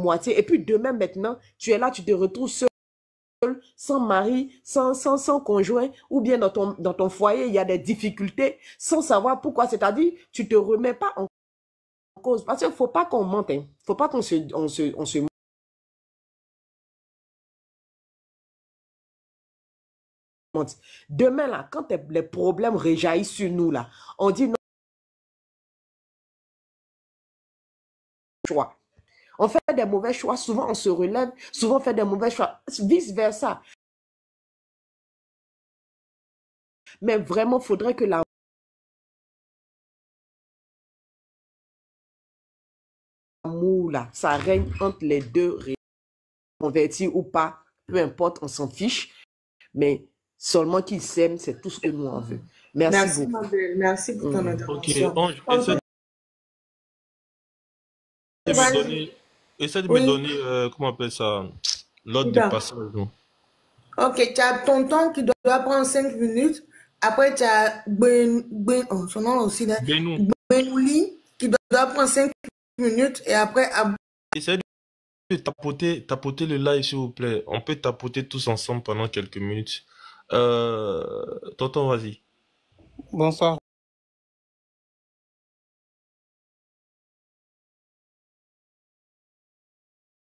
moitié. Et puis demain, maintenant, tu es là, tu te retrouves seul, sans mari, sans conjoint, ou bien dans ton foyer, il y a des difficultés, sans savoir pourquoi. C'est-à-dire, tu ne te remets pas en cause. Parce qu'il ne faut pas qu'on mente. Il ne faut pas qu'on se mente. Demain, là, quand les problèmes réjaillissent sur nous, là, on dit non, choix. On fait des mauvais choix, souvent on se relève, souvent on fait des mauvais choix, vice-versa. Mais vraiment, il faudrait que l'amour, là, ça règne entre les deux, convertis ou pas, peu importe, on s'en fiche. Mais seulement qu'ils s'aiment, c'est tout ce que nous en veut. Merci Merci, beaucoup. ma belle. Merci pour ton Ok, intervention. Ange, Ok. Vas-y. essaie de me Oui, donner, comment on appelle ça, l'ordre de Ida. passage. Non? Ok, tu as ton temps qui doit prendre 5 minutes. Après, tu as oh, son nom aussi, là. Benoît, Benouli qui doit prendre 5 minutes. Et après, essaie de tapoter le live, s'il vous plaît. On peut tapoter tous ensemble pendant quelques minutes. Tonton, vas-y. Bonsoir.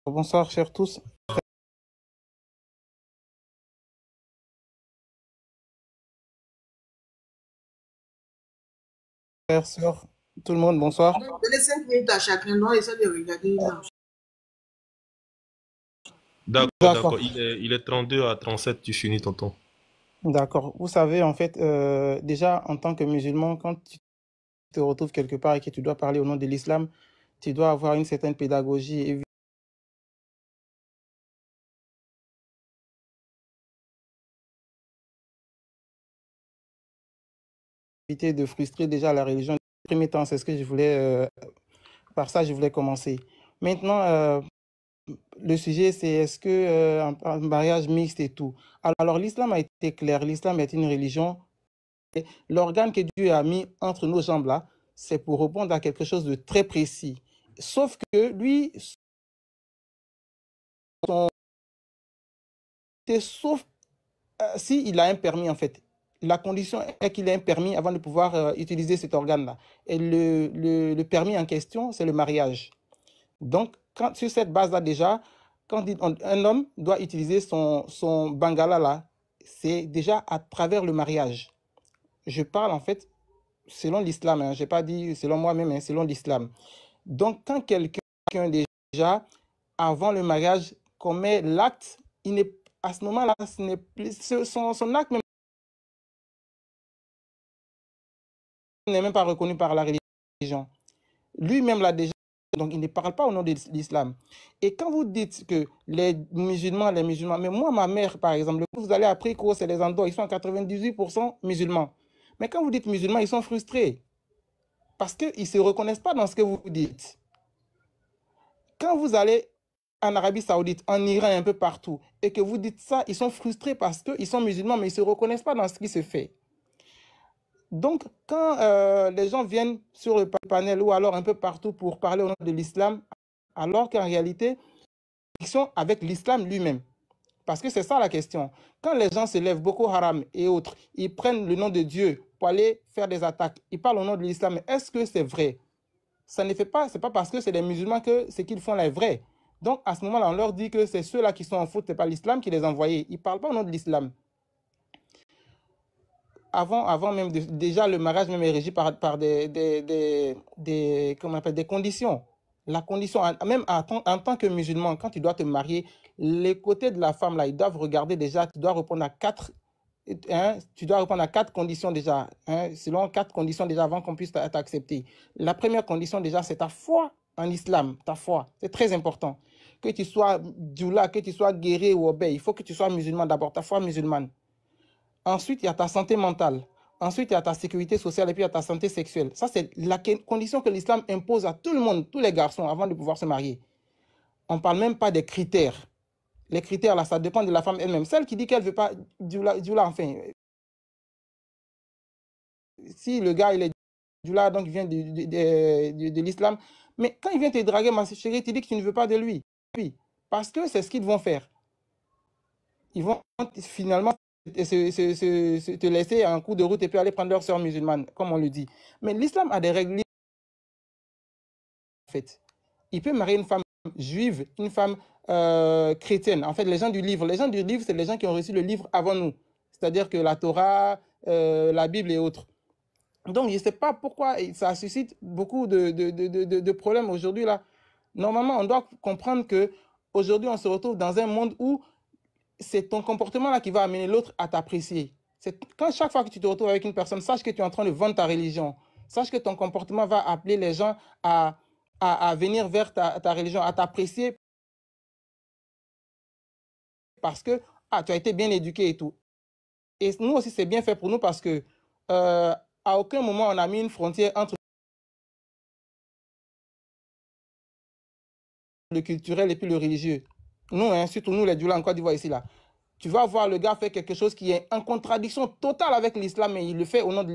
Bonsoir, chers tous. Frères, sœurs, tout le monde, bonsoir. donner 5 minutes à chacun. Donc, essaie de regarder là. D'accord, D'accord, d'accord. Il est 32 à 37, tu finis, tonton. d'accord. Vous savez, en fait, déjà, en tant que musulman, quand tu te retrouves quelque part et que tu dois parler au nom de l'islam, tu dois avoir une certaine pédagogie et éviter de frustrer déjà la religion. En premier temps, c'est ce que je voulais, par ça, je voulais commencer. Maintenant, le sujet, c'est est-ce que un mariage mixte et tout. Alors, l'islam a été clair. L'islam est une religion. L'organe que Dieu a mis entre nos jambes là, c'est pour répondre à quelque chose de très précis. Sauf que lui, sauf si il a un permis en fait. La condition est qu'il ait un permis avant de pouvoir utiliser cet organe-là. Et le permis en question, c'est le mariage. Donc, sur cette base-là déjà, quand un homme doit utiliser son bangala là, c'est déjà à travers le mariage. Je parle en fait selon l'islam, hein, je n'ai pas dit selon moi-même, hein, selon l'islam. Donc, quand quelqu'un déjà, avant le mariage, commet l'acte, à ce moment-là, ce n'est plus, son acte n'est même pas reconnu par la religion. Lui-même l'a déjà, donc il ne parle pas au nom de l'islam. Et quand vous dites que les musulmans, mais moi, ma mère, par exemple, vous allez à Préco, c'est les Andos, ils sont à 98% musulmans. Mais quand vous dites musulmans, ils sont frustrés parce qu'ils ne se reconnaissent pas dans ce que vous dites. Quand vous allez en Arabie Saoudite, en Iran et un peu partout, et que vous dites ça, ils sont frustrés parce qu'ils sont musulmans, mais ils ne se reconnaissent pas dans ce qui se fait. Donc, quand les gens viennent sur le panel ou alors un peu partout pour parler au nom de l'islam, alors qu'en réalité, ils sont avec l'islam lui-même. Parce que c'est ça la question. Quand les gens se lèvent, Boko Haram et autres, ils prennent le nom de Dieu pour aller faire des attaques, ils parlent au nom de l'islam, est-ce que c'est vrai? Ça ne fait pas, c'est pas parce que c'est des musulmans que ce qu'ils font là est vrai. Donc, à ce moment-là, on leur dit que c'est ceux-là qui sont en faute, ce n'est pas l'islam qui les a envoyés. Ils ne parlent pas au nom de l'islam. Avant même, déjà, le mariage même est régi par comment on appelle, des conditions. La condition, même en tant que musulman, quand tu dois te marier, les côtés de la femme, là, ils doivent regarder déjà, tu dois répondre à tu dois répondre à 4 conditions déjà, selon 4 conditions déjà avant qu'on puisse t'accepter. La première condition déjà, c'est ta foi en islam, ta foi. C'est très important. Que tu sois djoula, que tu sois guéri ou obé, il faut que tu sois musulman d'abord, ta foi musulmane. Ensuite, il y a ta santé mentale. Ensuite, il y a ta sécurité sociale et puis il y a ta santé sexuelle. Ça, c'est la condition que l'islam impose à tout le monde, tous les garçons, avant de pouvoir se marier. On ne parle même pas des critères. Les critères, là, ça dépend de la femme elle-même. Celle qui dit qu'elle ne veut pas djoula, enfin, si le gars, il est djoula, donc il vient de l'islam, mais quand il vient te draguer, ma chérie, tu dis que tu ne veux pas de lui. Parce que c'est ce qu'ils vont faire. Ils vont finalement te laisser un coup de route et puis aller prendre leur sœur musulmane, comme on le dit. Mais l'islam a des règles en fait. Il peut marier une femme juive, une femme chrétienne. En fait, les gens du livre, c'est les gens qui ont reçu le livre avant nous. C'est-à-dire que la Torah, la Bible et autres. Donc, je ne sais pas pourquoi ça suscite beaucoup de problèmes aujourd'hui là. Normalement, on doit comprendre que aujourd'hui, on se retrouve dans un monde où c'est ton comportement là qui va amener l'autre à t'apprécier. Quand chaque fois que tu te retrouves avec une personne, sache que tu es en train de vendre ta religion. Sache que ton comportement va appeler les gens à venir vers ta religion, à t'apprécier parce que tu as été bien éduqué et tout. Et nous aussi, c'est bien fait pour nous parce que à aucun moment on a mis une frontière entre le culturel et puis le religieux. Nous, hein, surtout nous les Djoula en Côte d'Ivoire ici là. Tu vas voir le gars faire quelque chose qui est en contradiction totale avec l'islam, mais il le fait au nom de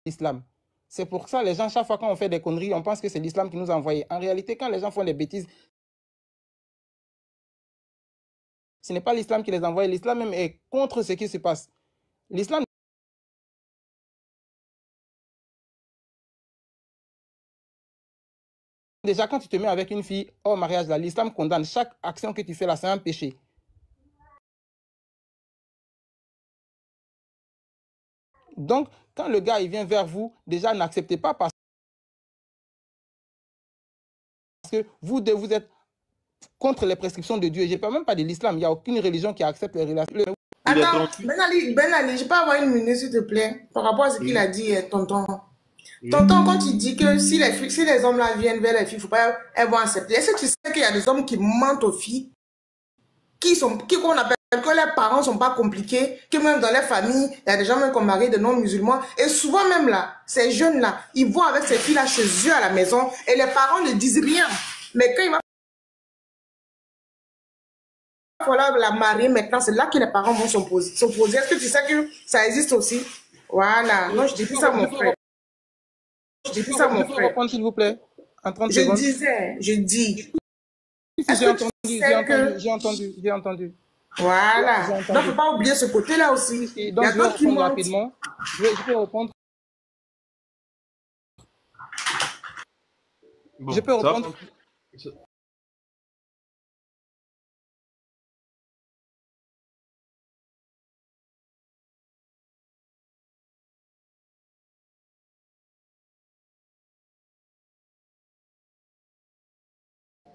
l'islam. C'est pour ça les gens, chaque fois quand on fait des conneries, on pense que c'est l'islam qui nous a envoyés. En réalité, quand les gens font des bêtises, ce n'est pas l'islam qui les envoie. L'islam même est contre ce qui se passe. L'islam, déjà, quand tu te mets avec une fille hors mariage, l'islam condamne chaque action que tu fais là, c'est un péché. Donc, quand le gars il vient vers vous, déjà n'acceptez pas parce que vous êtes contre les prescriptions de Dieu. Je ne parle même pas de l'islam. Il n'y a aucune religion qui accepte les relations. Attends, Ben Ali, je peux avoir une minute, s'il te plaît, par rapport à ce qu'il a dit, tonton. Oui. Tonton, quand tu dis que si les hommes-là viennent vers les filles, faut pas, elles vont accepter. Est-ce que tu sais qu'il y a des hommes qui mentent aux filles, qu'on appelle que les parents sont pas compliqués, que même dans les familles, il y a des gens même qui ont marié de non-musulmans. Et souvent même là, ces jeunes-là, ils vont avec ces filles-là chez eux à la maison et les parents ne disent rien. Mais quand il va falloir la marier maintenant, c'est là que les parents vont s'opposer. Est-ce que tu sais que ça existe aussi? Voilà. Non, je dis plus ça, mon frère. Je dis plus ça, mon frère. Reprendre, s'il vous plaît, en 30 Je secondes. disais, je dis. J'ai entendu. Voilà. Donc, il ne faut pas oublier ce côté-là aussi. Et donc, je vais répondre rapidement. Je peux répondre. Bon, je peux répondre.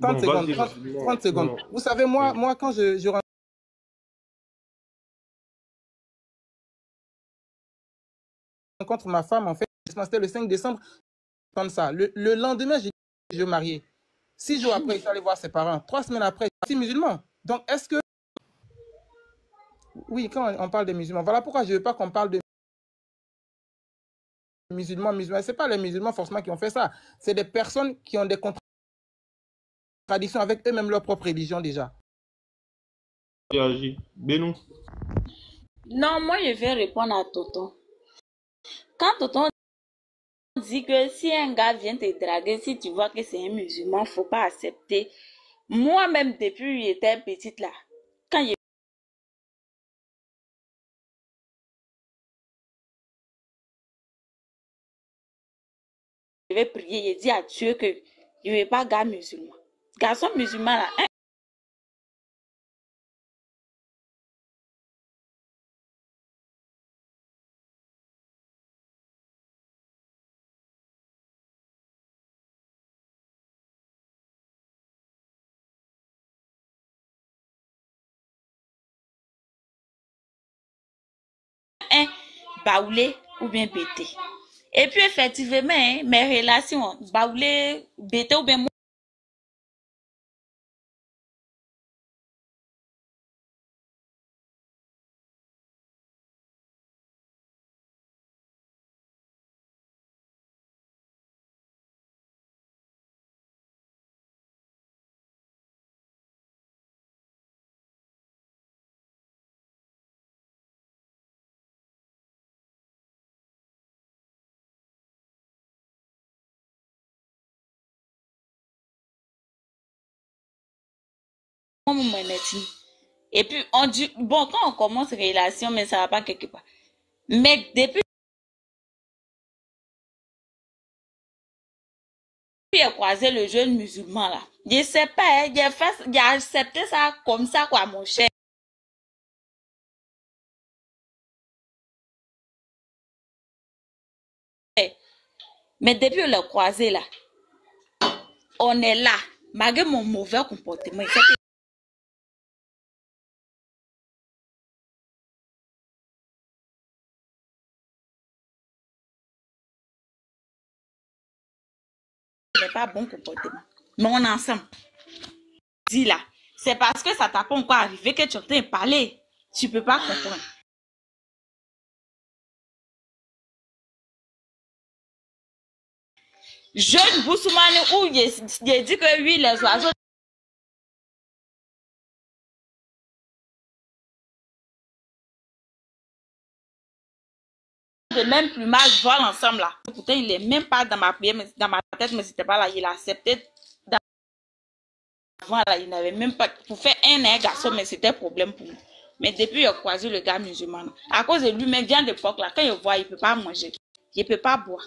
Bon, 30 secondes. Non. Vous savez, moi quand je rencontre ma femme, en fait, c'était le 5 décembre, ça. Le lendemain, je marié. 6 jours après, il est allé voir ses parents. 3 semaines après, il est musulman. Donc, est-ce que... Oui, quand on parle des musulmans, voilà pourquoi je ne veux pas qu'on parle de musulmans. Ce n'est pas les musulmans forcément qui ont fait ça. C'est des personnes qui ont des contradictions avec eux-mêmes leur propre religion déjà. Bénou. Non, moi je vais répondre à Tonton. Quand Tonton dit que si un gars vient te draguer, si tu vois que c'est un musulman, faut pas accepter. Moi-même, depuis que j'étais petite là, quand je vais prier, je dis à Dieu que je ne veux pas gars musulman. Garçon musulman là, hein? Baoulé ou bien pété. Et puis effectivement, hein, mes relations, baoulé, pété ou bien Et puis, on dit, bon, quand on commence relation, mais ça va pas quelque part. Mais depuis que j'ai croisé le jeune musulman là, je sais pas, hein, j'ai accepté ça comme ça, quoi, mon cher. Mais depuis le croisé là, on est là, malgré mon mauvais comportement. Ce n'est pas bon comportement. Mais on est ensemble. Dis là, c'est parce que ça t'a pas encore arrivé que tu es en train de parler. Tu peux pas comprendre. Jeune Boussoumane où j'ai dit que oui, les oiseaux de même plumage volent ensemble là. Pourtant, il est même pas dans ma prière, dans ma tête, mais c'était pas là. Il a accepté. Avant là, il n'avait même pas pour faire un garçon, mais c'était problème pour lui. Mais depuis, il a croisé le gars musulman. À cause de lui-même, vient d'époque là, quand il voit, il peut pas manger, il peut pas boire.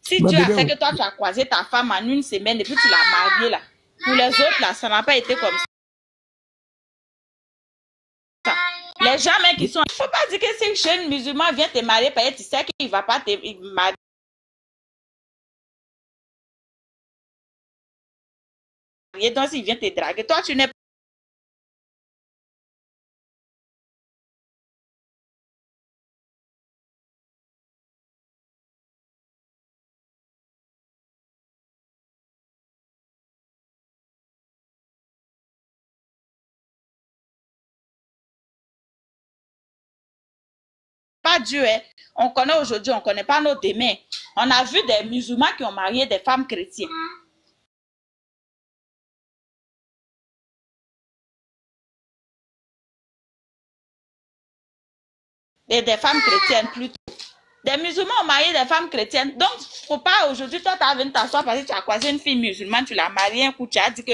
Si Dieu a fait que toi, tu as croisé ta femme en une semaine et puis tu l'as mariée là, pour les autres là, ça n'a pas été comme ça. Les gens même qui sont... Il ne faut pas dire que si un jeune musulman vient te marier, tu sais qu'il ne va pas te marier. Donc, s'il vient te draguer, toi, tu n'es pas Dieu. Hein. On connaît aujourd'hui, on ne connaît pas nos demain. On a vu des musulmans qui ont marié des femmes chrétiennes. Et des femmes chrétiennes plutôt. Des musulmans ont marié des femmes chrétiennes. Donc, il ne faut pas aujourd'hui, toi, tu as venu t'asseoir parce que tu as croisé une fille musulmane, tu l'as mariée un coup, tu as dit que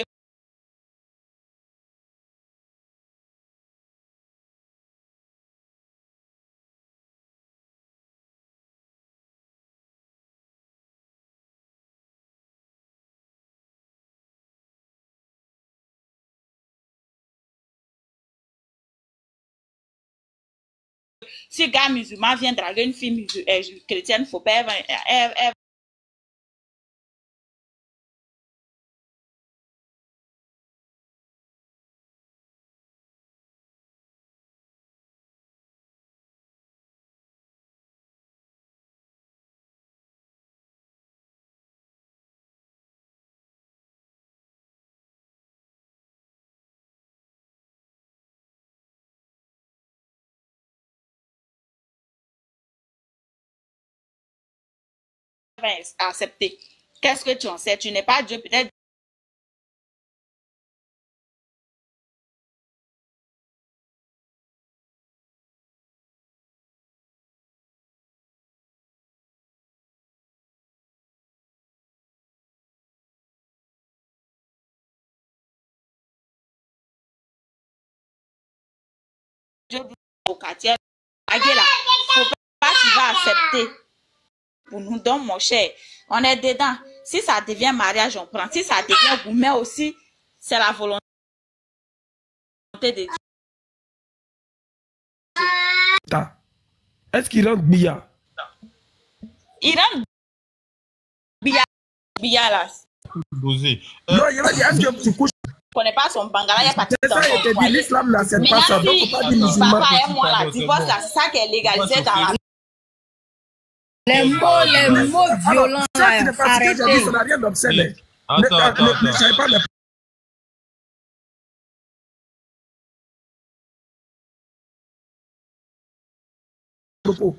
si un gars musulman vient draguer une fille chrétienne, il ne faut pas... accepter. Qu'est-ce que tu en sais? Tu n'es pas Dieu, peut-être. Dieu dit au quartier, là, faut pas tu vas accepter. Pour nous, donc, mon cher, on est dedans. Si ça devient mariage, on prend. Si ça devient gourmet aussi, c'est la volonté de Dieu. Est-ce qu'il rentre Bia? Il rentre Bia là. Non, il va dire que tu couches. Je ne connais pas son bangala, il n'y a pas de C'est ça, il te dit l'islam n'accepte pas ça. Donc, il ne faut pas dire musulman. Papa et moi, la divorce, c'est ça qui est légalisé dans la... Les mots violents, ça, c'est parce que j'ai dit, ça n'a rien d'obscène. Attends. Ne savez pas les propos.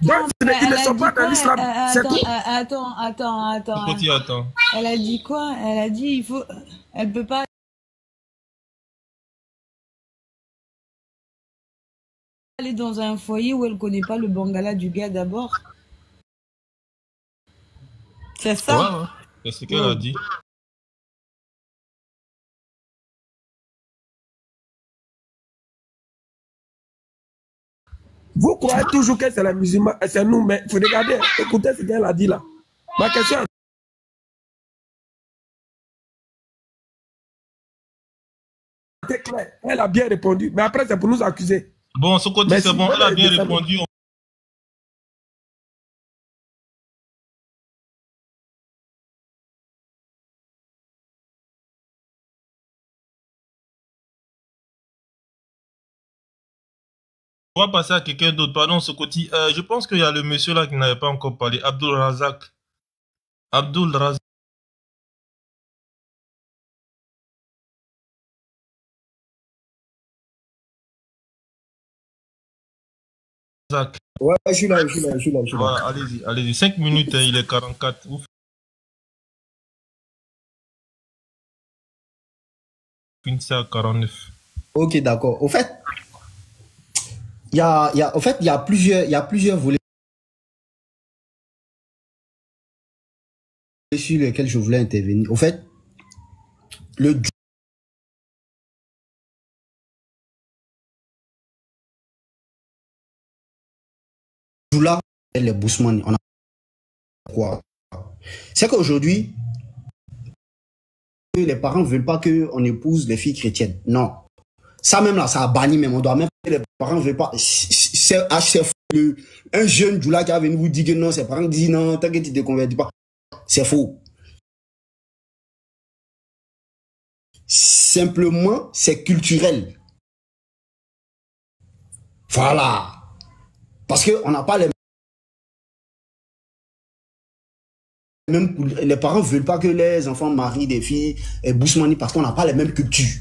Donc, ils ne sont pas dans l'islam. C'est tout. Attends. Pourquoi tu attends? Elle a dit quoi? Elle a dit, il faut... Elle peut pas... aller dans un foyer où elle connaît pas le bangala du gars d'abord. C'est ça? Ouais, c'est ce qu'elle a dit. Vous croyez toujours que c'est les musulmans, c'est nous, mais il faut regarder, écoutez ce qu'elle a dit là. Ma question était claire. Elle a bien répondu. Mais après, c'est pour nous accuser. Bon, ce côté, c'est bon, elle a bien répondu. On va passer à quelqu'un d'autre. Pardon, ce côté. Je pense qu'il y a le monsieur là qui n'avait pas encore parlé. Abdul Razak. Abdul Razak. Ouais, je suis là. Voilà, allez-y. 5 minutes, il est 44. Vous finissez à 49. Ok, d'accord. Au fait, il y a plusieurs volets sur lesquels je voulais intervenir. Au fait, le Djoula et les Bousmani, on a quoi? C'est qu'aujourd'hui, les parents ne veulent pas qu'on épouse les filles chrétiennes. Non. Ça même là, ça a banni même. On doit même les parents ne veulent pas. C'est faux. Un jeune Djoula qui a venu vous dire que non, ses parents disent non, t'inquiète, tu ne te convertis pas. C'est faux. Simplement, c'est culturel. Voilà. Parce qu'on n'a pas les mêmes... Les parents ne veulent pas que les enfants marient des filles et Bousmani parce qu'on n'a pas les mêmes cultures.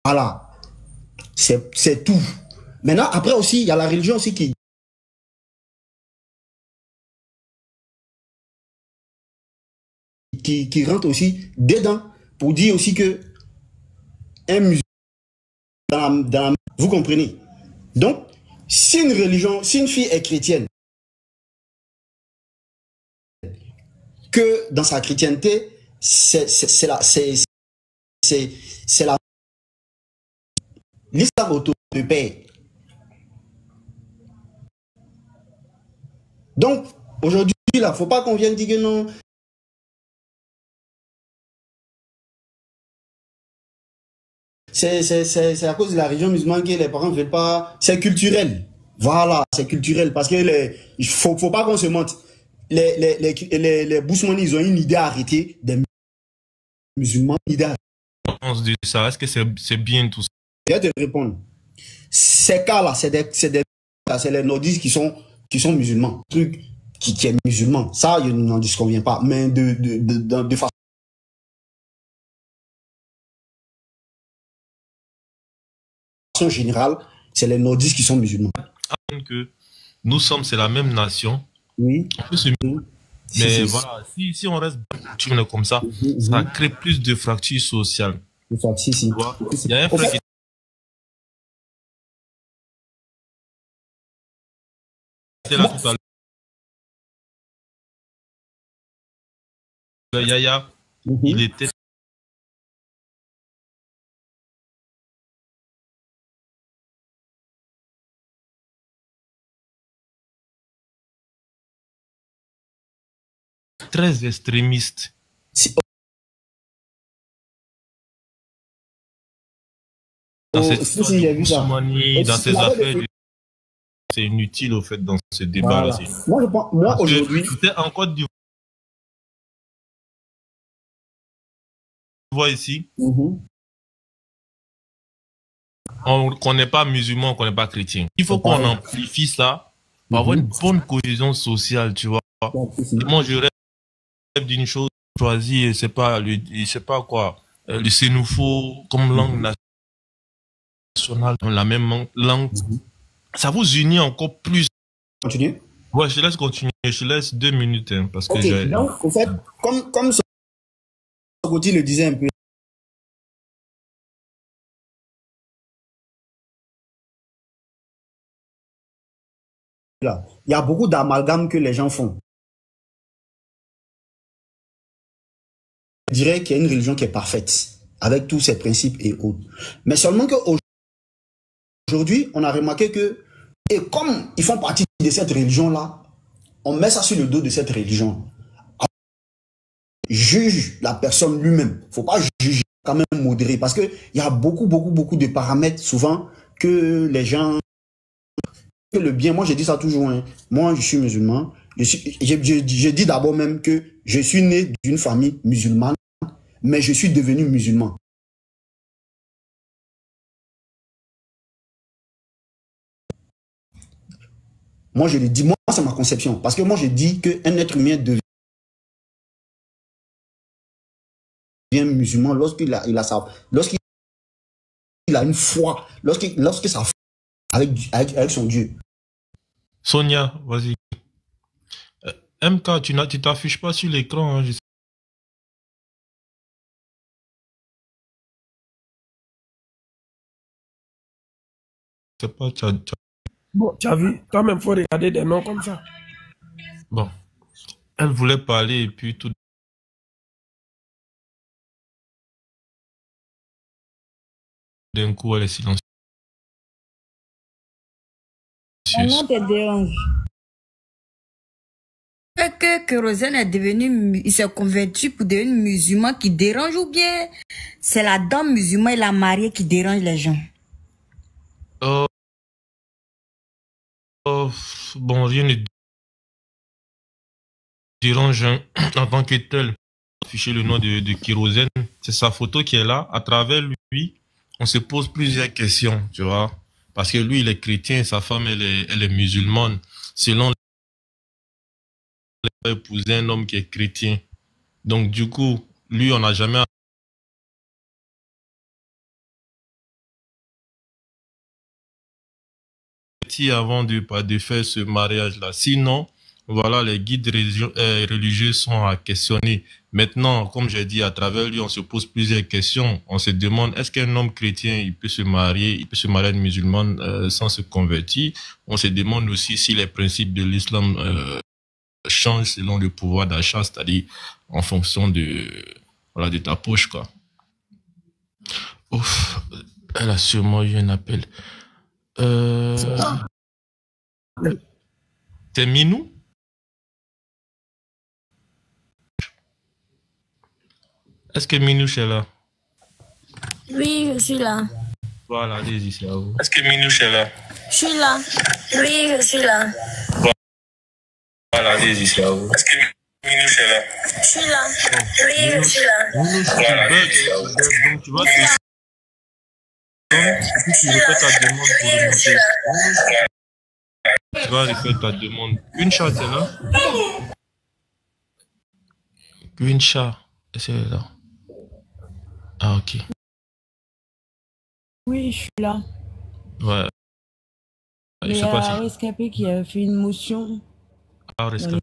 Voilà. C'est tout. Maintenant, après aussi, il y a la religion aussi qui rentre aussi dedans pour dire aussi que un musulman vous comprenez. Donc, si une religion, si une fille est chrétienne, que dans sa chrétienté, c'est la l'islam auto de paix. Donc, aujourd'hui, là, il ne faut pas qu'on vienne dire que non. C'est à cause de la religion musulmane que les parents ne veulent pas. C'est culturel. Voilà, c'est culturel. Parce que il faut pas qu'on se mente. Les Bousmani, ils ont une idée arrêtée des musulmans. Une idée arrêtée. De ça, est-ce que c'est bien tout ça? Je vais te répondre. Ces cas-là, c'est les nordistes qui sont musulmans. Truc qui est musulman. Ça, je n'en disconviens pas. Mais de façon générale, c'est les nordistes qui sont musulmans. Que nous sommes, c'est la même nation. Oui. Mais voilà, si on reste comme ça, ça crée plus de fractures sociales. Il y a un frère qui... là tout à l'heure. Yaya, il était... très extrémiste. Dans cette dans ces affaires, c'est inutile au fait dans ce débat-là. Voilà. Moi aujourd'hui, en Côte d'Ivoire ici, on ne connaît pas musulman, on ne connaît pas chrétien. Il faut qu'on amplifie ça pour avoir une bonne cohésion sociale, tu vois. Moi, je rêve d'une chose choisie, c'est pas quoi, le sénoufo comme langue nationale, dans la même langue. Ça vous unit encore plus. Continue. Ouais, je te laisse continuer. Je te laisse 2 minutes. Hein, parce que j'ai... Donc, en fait, comme Sokoti le disait un peu, là, il y a beaucoup d'amalgames que les gens font. Je dirais qu'il y a une religion qui est parfaite, avec tous ses principes et autres. Mais seulement qu'aujourd'hui, aujourd'hui, on a remarqué que, et comme ils font partie de cette religion-là, on met ça sur le dos de cette religion. Juge la personne lui-même. Il ne faut pas juger, quand même modéré, parce qu'il y a beaucoup de paramètres, souvent, que les gens... Que le bien, moi, je dis ça toujours, hein. Moi, je suis musulman. Je dis d'abord même que je suis né d'une famille musulmane, mais je suis devenu musulman. Moi, je le dis, moi, c'est ma conception. Parce que moi, je dis qu'un être humain devient musulman lorsqu'il a une foi, lorsque ça avec son Dieu. Sonia, vas-y. MK, tu t'affiches pas sur l'écran, hein, je sais pas, Bon, tu as vu, toi-même, il faut regarder des noms comme ça. Bon. Elle voulait parler et puis tout d'un coup, elle est silencieuse. Comment te dérange? Fait que Kérosène est devenu, il s'est converti pour devenir musulman qui dérange ou bien c'est la dame musulmane et la mariée qui dérange les gens? Bon, rien ne dérange hein, en tant que tel. Afficher le nom de Kérosène, c'est sa photo qui est là. À travers lui, on se pose plusieurs questions, tu vois. Parce que lui, il est chrétien, sa femme, elle est musulmane. Selon les épouser un homme qui est chrétien. Donc, du coup, lui, on n'a jamais avant de faire ce mariage-là. Sinon, voilà, les guides religieux sont à questionner. Maintenant, comme j'ai dit, à travers lui, on se pose plusieurs questions. On se demande, est-ce qu'un homme chrétien, il peut se marier à une musulmane sans se convertir? On se demande aussi si les principes de l'islam changent selon le pouvoir d'achat, c'est-à-dire en fonction voilà, de ta poche, quoi. Ouf, elle a sûrement eu un appel. C'est Minou? Est-ce que Minouche est là? Oui, je suis là. Voilà, allez-y, c'est à vous. Est-ce que Minouche est là? Je suis là. Oui, je suis là. Voilà, allez-y, c'est à vous. Est-ce que Minouche est là? Je suis là. Oui, je suis là. Minouche, voilà, donc tu vas te... Donc, tu répètes ta demande pour remonter. Tu vas répéter ta demande. Une chat, c'est là? Une chat, est-ce qu'elle est là? Ah, ok. Oui, je suis là. Ouais. Mais il y a Rescapé qui a fait une motion. Ah, Rescapé.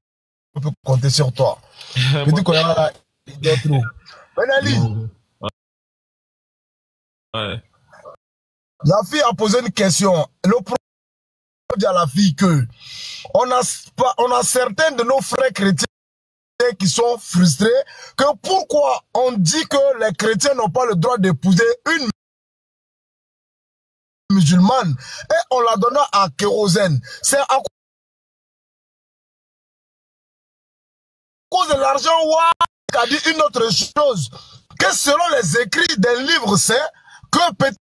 On peut compter sur toi. Je dis qu'on a trop. Ben Ali, ouais. La fille a posé une question. Le problème dit à la fille que on a certains de nos frères chrétiens qui sont frustrés que pourquoi on dit que les chrétiens n'ont pas le droit d'épouser une musulmane et on la donne à Kérosène. C'est à cause de l'argent qui a dit une autre chose que selon les écrits des livres c'est que peut-être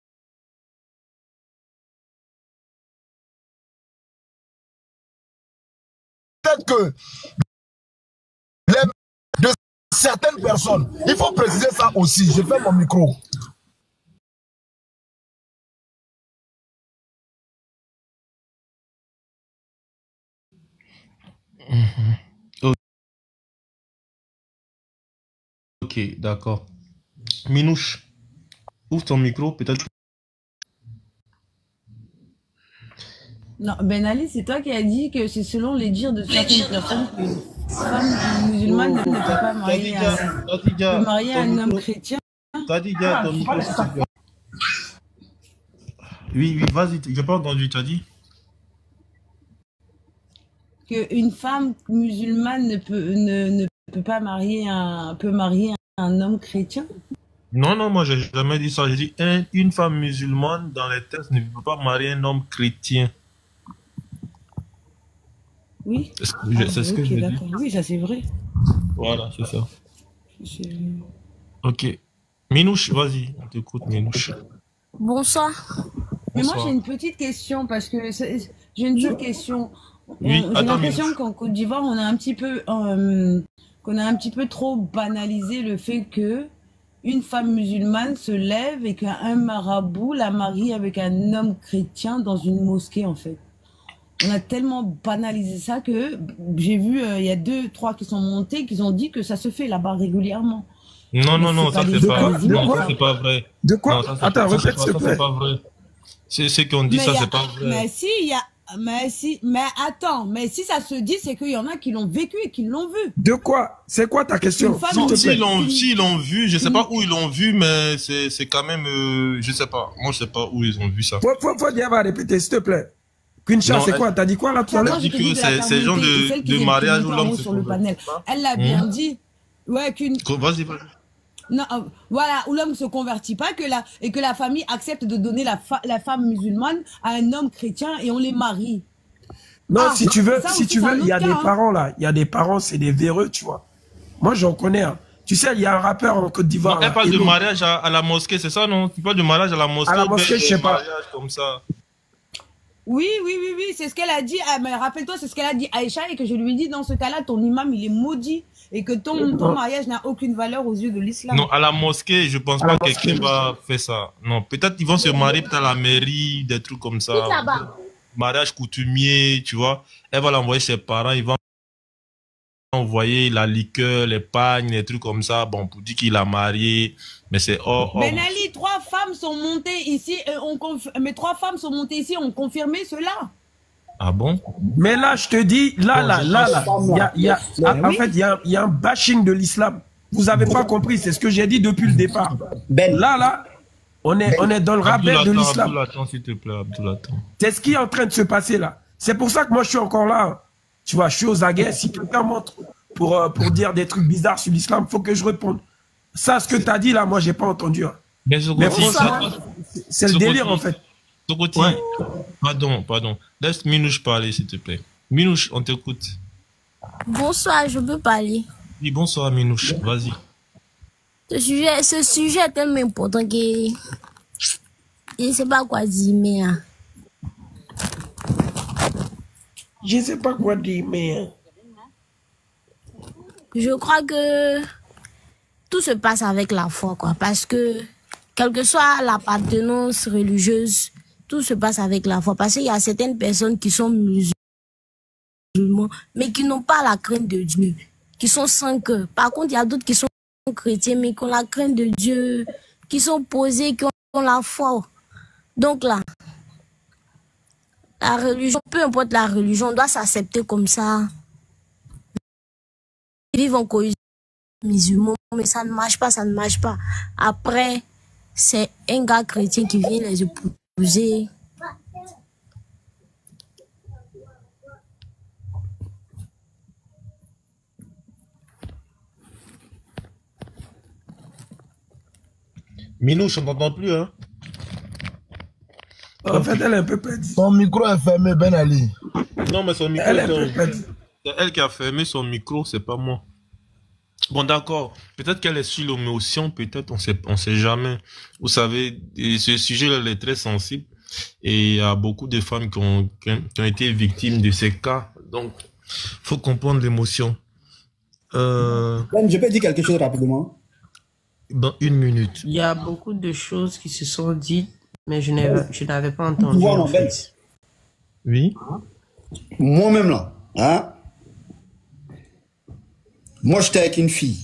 que de certaines personnes, il faut préciser ça aussi, je fais mon micro. Ok, d'accord. Minouche, ouvre ton micro, peut-être. Non, Ben Ali, c'est toi qui as dit que c'est selon les dires de certaines personnes que une femme musulmane ne peut pas marier un homme chrétien. T'as dit déjà ton micro. Oui, vas-y, j'ai pas entendu, t'as dit qu'une femme musulmane ne peut pas marier un homme chrétien. Non, non, moi, j'ai jamais dit ça. J'ai dit une femme musulmane dans les textes ne peut pas marier un homme chrétien. Oui. C'est ce que Ok, je dis. d'accord. Oui, ça c'est vrai. Voilà, c'est ça. C'est- Ok. Minouche, vas-y, on t'écoute, Minouche. Bonsoir. Mais moi, Bonsoir. j'ai une petite question parce que j'ai une petite question. Oui, J'ai attends, l'impression Minouche. qu'en Côte d'Ivoire, on a un petit peu, qu'on a un petit peu trop banalisé le fait que une femme musulmane se lève et qu'un marabout la marie avec un homme chrétien dans une mosquée, en fait. On a tellement banalisé ça que j'ai vu, il y a 2, 3 qui sont montés, qui ont dit que ça se fait là-bas régulièrement. Non, Mais non, non, c'est pas ça des c'est pas, musulmans. non, ça c'est pas vrai. De quoi? Non, ça c'est Attends, ça, répète, s'il te ça, plaît. c'est pas vrai. C'est ce qu'on dit, Mais ça il y a- c'est pas vrai. mais si, il y a, mais attends, mais si ça se dit, c'est qu'il y en a qui l'ont vécu et qui l'ont vu. De quoi? C'est quoi ta question? Une femme S'il Non, te plaît. s'ils l'ont vu, je sais pas où ils l'ont vu, mais c'est quand même, je sais pas. Moi, je sais pas où ils ont vu ça. Faut dire, va répéter, s'il te plaît. Quincha, Non, c'est quoi? T'as dit quoi là tout à l'heure? Attends, je te dit dis que de la c'est genre fermeté, et celle qui de est mariage qui où est en l'homme haut se sur le convertit panel. pas. Elle l'a bien dit. Ouais, Vas-y, vas-y. non, voilà, où l'homme se convertit pas, et que la famille accepte de donner la femme musulmane à un homme chrétien et on les marie. Non, Ah, si tu veux, ça aussi, c'est un il y a autre des cas, hein. parents là. Il y a des parents, c'est des véreux, tu vois. Moi, j'en connais un. Tu sais, il y a un rappeur en Côte d'Ivoire. Non, elle là, parle de Eno. mariage à la mosquée, c'est ça, non? Tu parles de mariage à la mosquée, À la ou bien mosquée, je sais de pas. mariage comme ça. Oui, c'est ce qu'elle a dit. Ah, mais rappelle-toi, c'est ce qu'elle a dit Aïcha et que je lui ai dit, dans ce cas-là, ton imam, il est maudit et que ton mariage n'a aucune valeur aux yeux de l'islam. Non, à la mosquée, je pense À la pas que quelqu'un mosquée. va faire ça. Non, peut-être ils vont se marier peut-être à la mairie, des trucs comme ça. Mariage coutumier, tu vois. Elle va l'envoyer chez ses parents, ils vont envoyer la liqueur, les pagnes, des trucs comme ça, bon, pour dire qu'il a marié, mais c'est Ben Ali, 3 femmes sont montées ici, mais 3 femmes sont montées ici, ont confirmé cela. Ah bon? Mais là, je te dis, là, en fait, il y a un bashing de l'islam. Vous avez pas compris, c'est ce que j'ai dit depuis le départ. Là, on est dans le rappel de l'islam. Abdoul, attends, s'il te plaît, Abdoul, attends. C'est ce qui est en train de se passer là. C'est pour ça que moi, je suis encore là. Tu vois, je suis aux aguets. Si quelqu'un montre pour dire des trucs bizarres sur l'islam, faut que je réponde. Ça, ce que tu as dit là, moi, j'ai pas entendu. Hein. Mais c'est le délire en fait. Sokoti, Ouais. pardon. Laisse Minouche parler, s'il te plaît. Minouche, on t'écoute. Bonsoir, je peux parler. Oui, bonsoir, Minouche, vas-y. Ce sujet est tellement important que je ne sais pas quoi dire, mais Je sais pas quoi dire, mais je crois que tout se passe avec la foi, quoi. Parce que, quelle que soit l'appartenance religieuse, tout se passe avec la foi. Parce qu'il y a certaines personnes qui sont musulmans, mais qui n'ont pas la crainte de Dieu, qui sont sans cœur. Par contre, il y a d'autres qui sont chrétiens, mais qui ont la crainte de Dieu, qui sont posés, qui ont la foi. Donc là, la religion, peu importe la religion, on doit s'accepter comme ça. Vivre en cohésion musulman, mais ça ne marche pas, ça ne marche pas. Après, c'est un gars chrétien qui vient les épouser. Minouche, on t'entend plus, hein? en fait, elle est un peu perdue. Son micro est fermé, Ben Ali. Non, mais son micro, Elle est un peu perdue. c'est elle qui a fermé son micro, c'est pas moi. Bon, d'accord. Peut-être qu'elle est sur l'émotion, peut-être, on sait jamais. Vous savez, et ce sujet-là il est très sensible. Et il y a beaucoup de femmes qui ont été victimes de ces cas. Donc, faut comprendre l'émotion. Ben, je peux dire quelque chose rapidement. Dans 1 minute. Il y a beaucoup de choses qui se sont dites, mais je n'avais pas entendu. Voilà, en Ben. fait. Oui. Moi-même là, hein? Moi, j'étais avec une fille.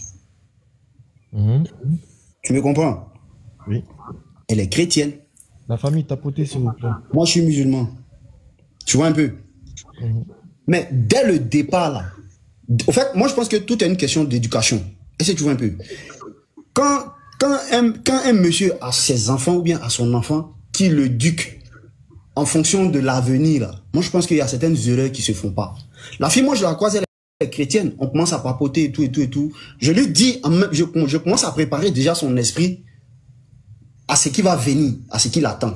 Tu me comprends? Oui. Elle est chrétienne. La famille tapotée, s'il vous plaît. Moi, je suis musulman. Tu vois un peu? Mais dès le départ, là, au fait, moi, je pense que tout est une question d'éducation. Est-ce que tu vois un peu? Quand un monsieur a ses enfants ou bien a son enfant qui l'éduque en fonction de l'avenir, là, moi, je pense qu'il y a certaines erreurs qui se font pas. La fille, moi, je la croise, elle est chrétienne. On commence à papoter et tout. Je lui dis, je commence à préparer déjà son esprit à ce qui va venir, à ce qui l'attend.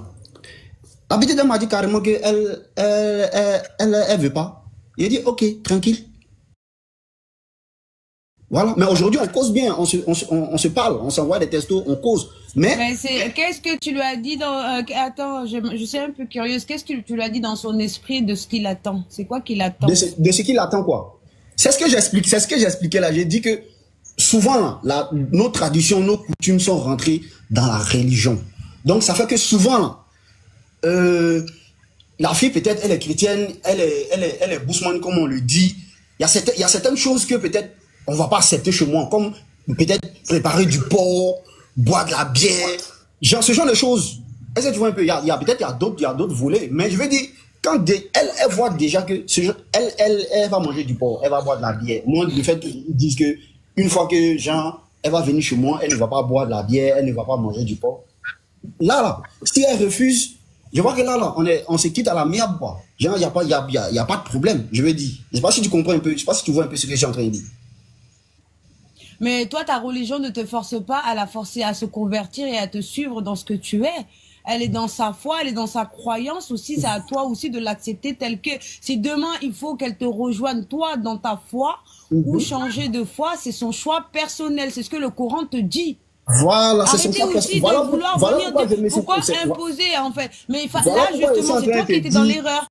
La petite dame m'a dit carrément qu'elle elle veut pas. Il a dit, ok, tranquille. Voilà, mais aujourd'hui on cause bien, on se parle, on s'envoie des textos, on cause. Mais qu'est-ce que tu lui as dit dans... attends, je suis un peu curieuse. Qu'est-ce que tu lui as dit dans son esprit de ce qu'il attend? C'est quoi qu'il attend? De ce qu'il attend quoi? C'est ce que j'explique, c'est ce que j'expliquais là. J'ai dit que souvent, nos traditions, nos coutumes sont rentrées dans la religion. Donc ça fait que souvent, la fille peut-être elle est chrétienne, elle est bousman comme on le dit. Il y a certaines choses que peut-être on va pas accepter chez moi, comme peut-être préparer du porc, boire de la bière, genre ce genre de choses. Est-ce que tu vois un peu, il y a d'autres volets, mais je veux dire, quand elle voit déjà que elle va manger du porc, elle va boire de la bière. Moi, le fait qu'ils disent que une fois que genre, elle va venir chez moi, elle ne va pas boire de la bière, elle ne va pas manger du porc. Là, si elle refuse, je vois que là, on se quitte à la merde, quoi. Genre, il n'y a pas de problème, je veux dire. Je ne sais pas si tu comprends un peu, je ne sais pas si tu vois un peu ce que je suis en train de dire. Mais toi, ta religion ne te force pas à la forcer à se convertir et à te suivre dans ce que tu es. Elle est dans sa foi, elle est dans sa croyance aussi. C'est à toi aussi de l'accepter tel que. Si demain, il faut qu'elle te rejoigne, toi, dans ta foi, ou changer de foi, c'est son choix personnel. C'est ce que le Coran te dit. Voilà, c'est son choix personnel. Arrêtez aussi de vouloir venir pourquoi imposer, en fait. Mais là, justement, c'est toi qui étais dans l'erreur.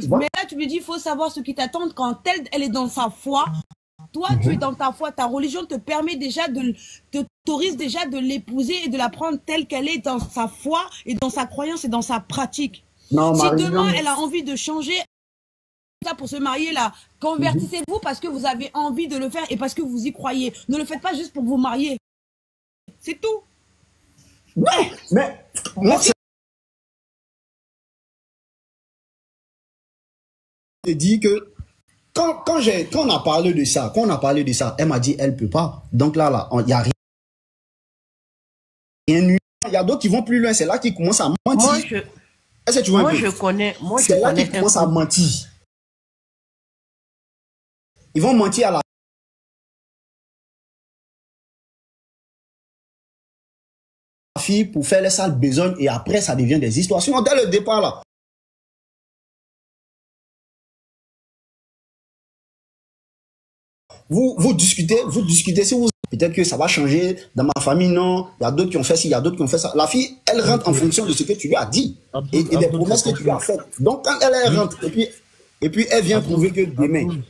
Mais là, tu lui dis, il faut savoir ce qui t'attend quand elle est dans sa foi. Toi, tu es dans ta foi. Ta religion te permet déjà t'autorise déjà de l'épouser et de la prendre telle qu'elle est dans sa foi et dans sa croyance et dans sa pratique. Non, si demain, elle a envie de changer ça pour se marier là, convertissez-vous parce que vous avez envie de le faire et parce que vous y croyez. Ne le faites pas juste pour vous marier. C'est tout. Mais moi, je dis que quand on a parlé de ça, elle m'a dit elle peut pas. Donc là, il n'y a rien eu. Il y a d'autres qui vont plus loin. C'est là qu'ils commencent à mentir. Est-ce que tu vois un peu? C'est là qu'ils commencent à mentir. Ils vont mentir à la fille pour faire les sales besognes et après ça devient des histoires. Sinon, dès le départ là, vous discutez, si vous peut-être que ça va changer dans ma famille, non, il y a d'autres qui ont fait ci, il y a d'autres qui ont fait ça. La fille, elle rentre en fonction de ce que tu lui as dit et des promesses que tu lui as faites. Donc quand elle rentre et puis elle vient prouver que demain.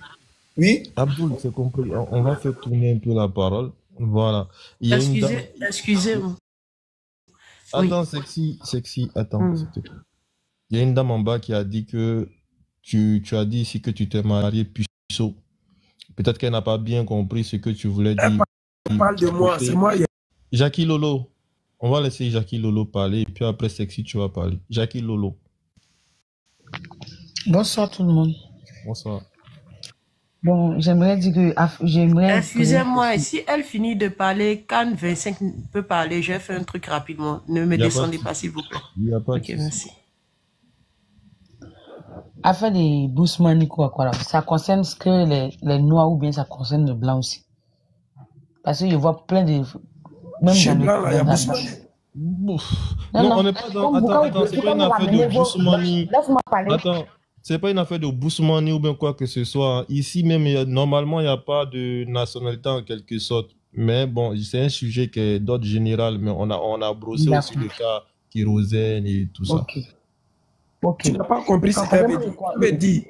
Oui. Abdoul, c'est compris. On va faire tourner un peu la parole. Voilà. Excusez-moi. Attends, sexy, attends. Il y a une dame en bas qui a dit que tu as dit ici que tu t'es marié puceau. Peut-être qu'elle n'a pas bien compris ce que tu voulais dire. Elle parle de moi, c'est moi. Jackie Lolo. On va laisser Jackie Lolo parler et puis après sexy tu vas parler. Jackie Lolo. Bonsoir tout le monde. Bonsoir. Bon, j'aimerais dire que excusez-moi, si elle finit de parler, quand 25 peut parler, je vais faire un truc rapidement. Ne me descendez pas, s'il vous plaît. Il n'y a pas de merci. Affaire des bousmani quoi, ça concerne ce que les noirs ou bien ça concerne le blanc aussi. Parce que je vois plein de... Même chez blanc, il y a bousmani. Non, on n'est pas dans... Attends, c'est pas une affaire de bousmani. Laisse-moi parler. Attends. C'est pas une affaire de bousmani ou bien quoi que ce soit. Ici même, normalement, il n'y a pas de nationalité en quelque sorte. Mais bon, c'est un sujet qui est d'ordre général, mais on a brossé aussi le cas kérosène et tout ça. Ok. Tu n'as pas compris ce qu'elle avait dit.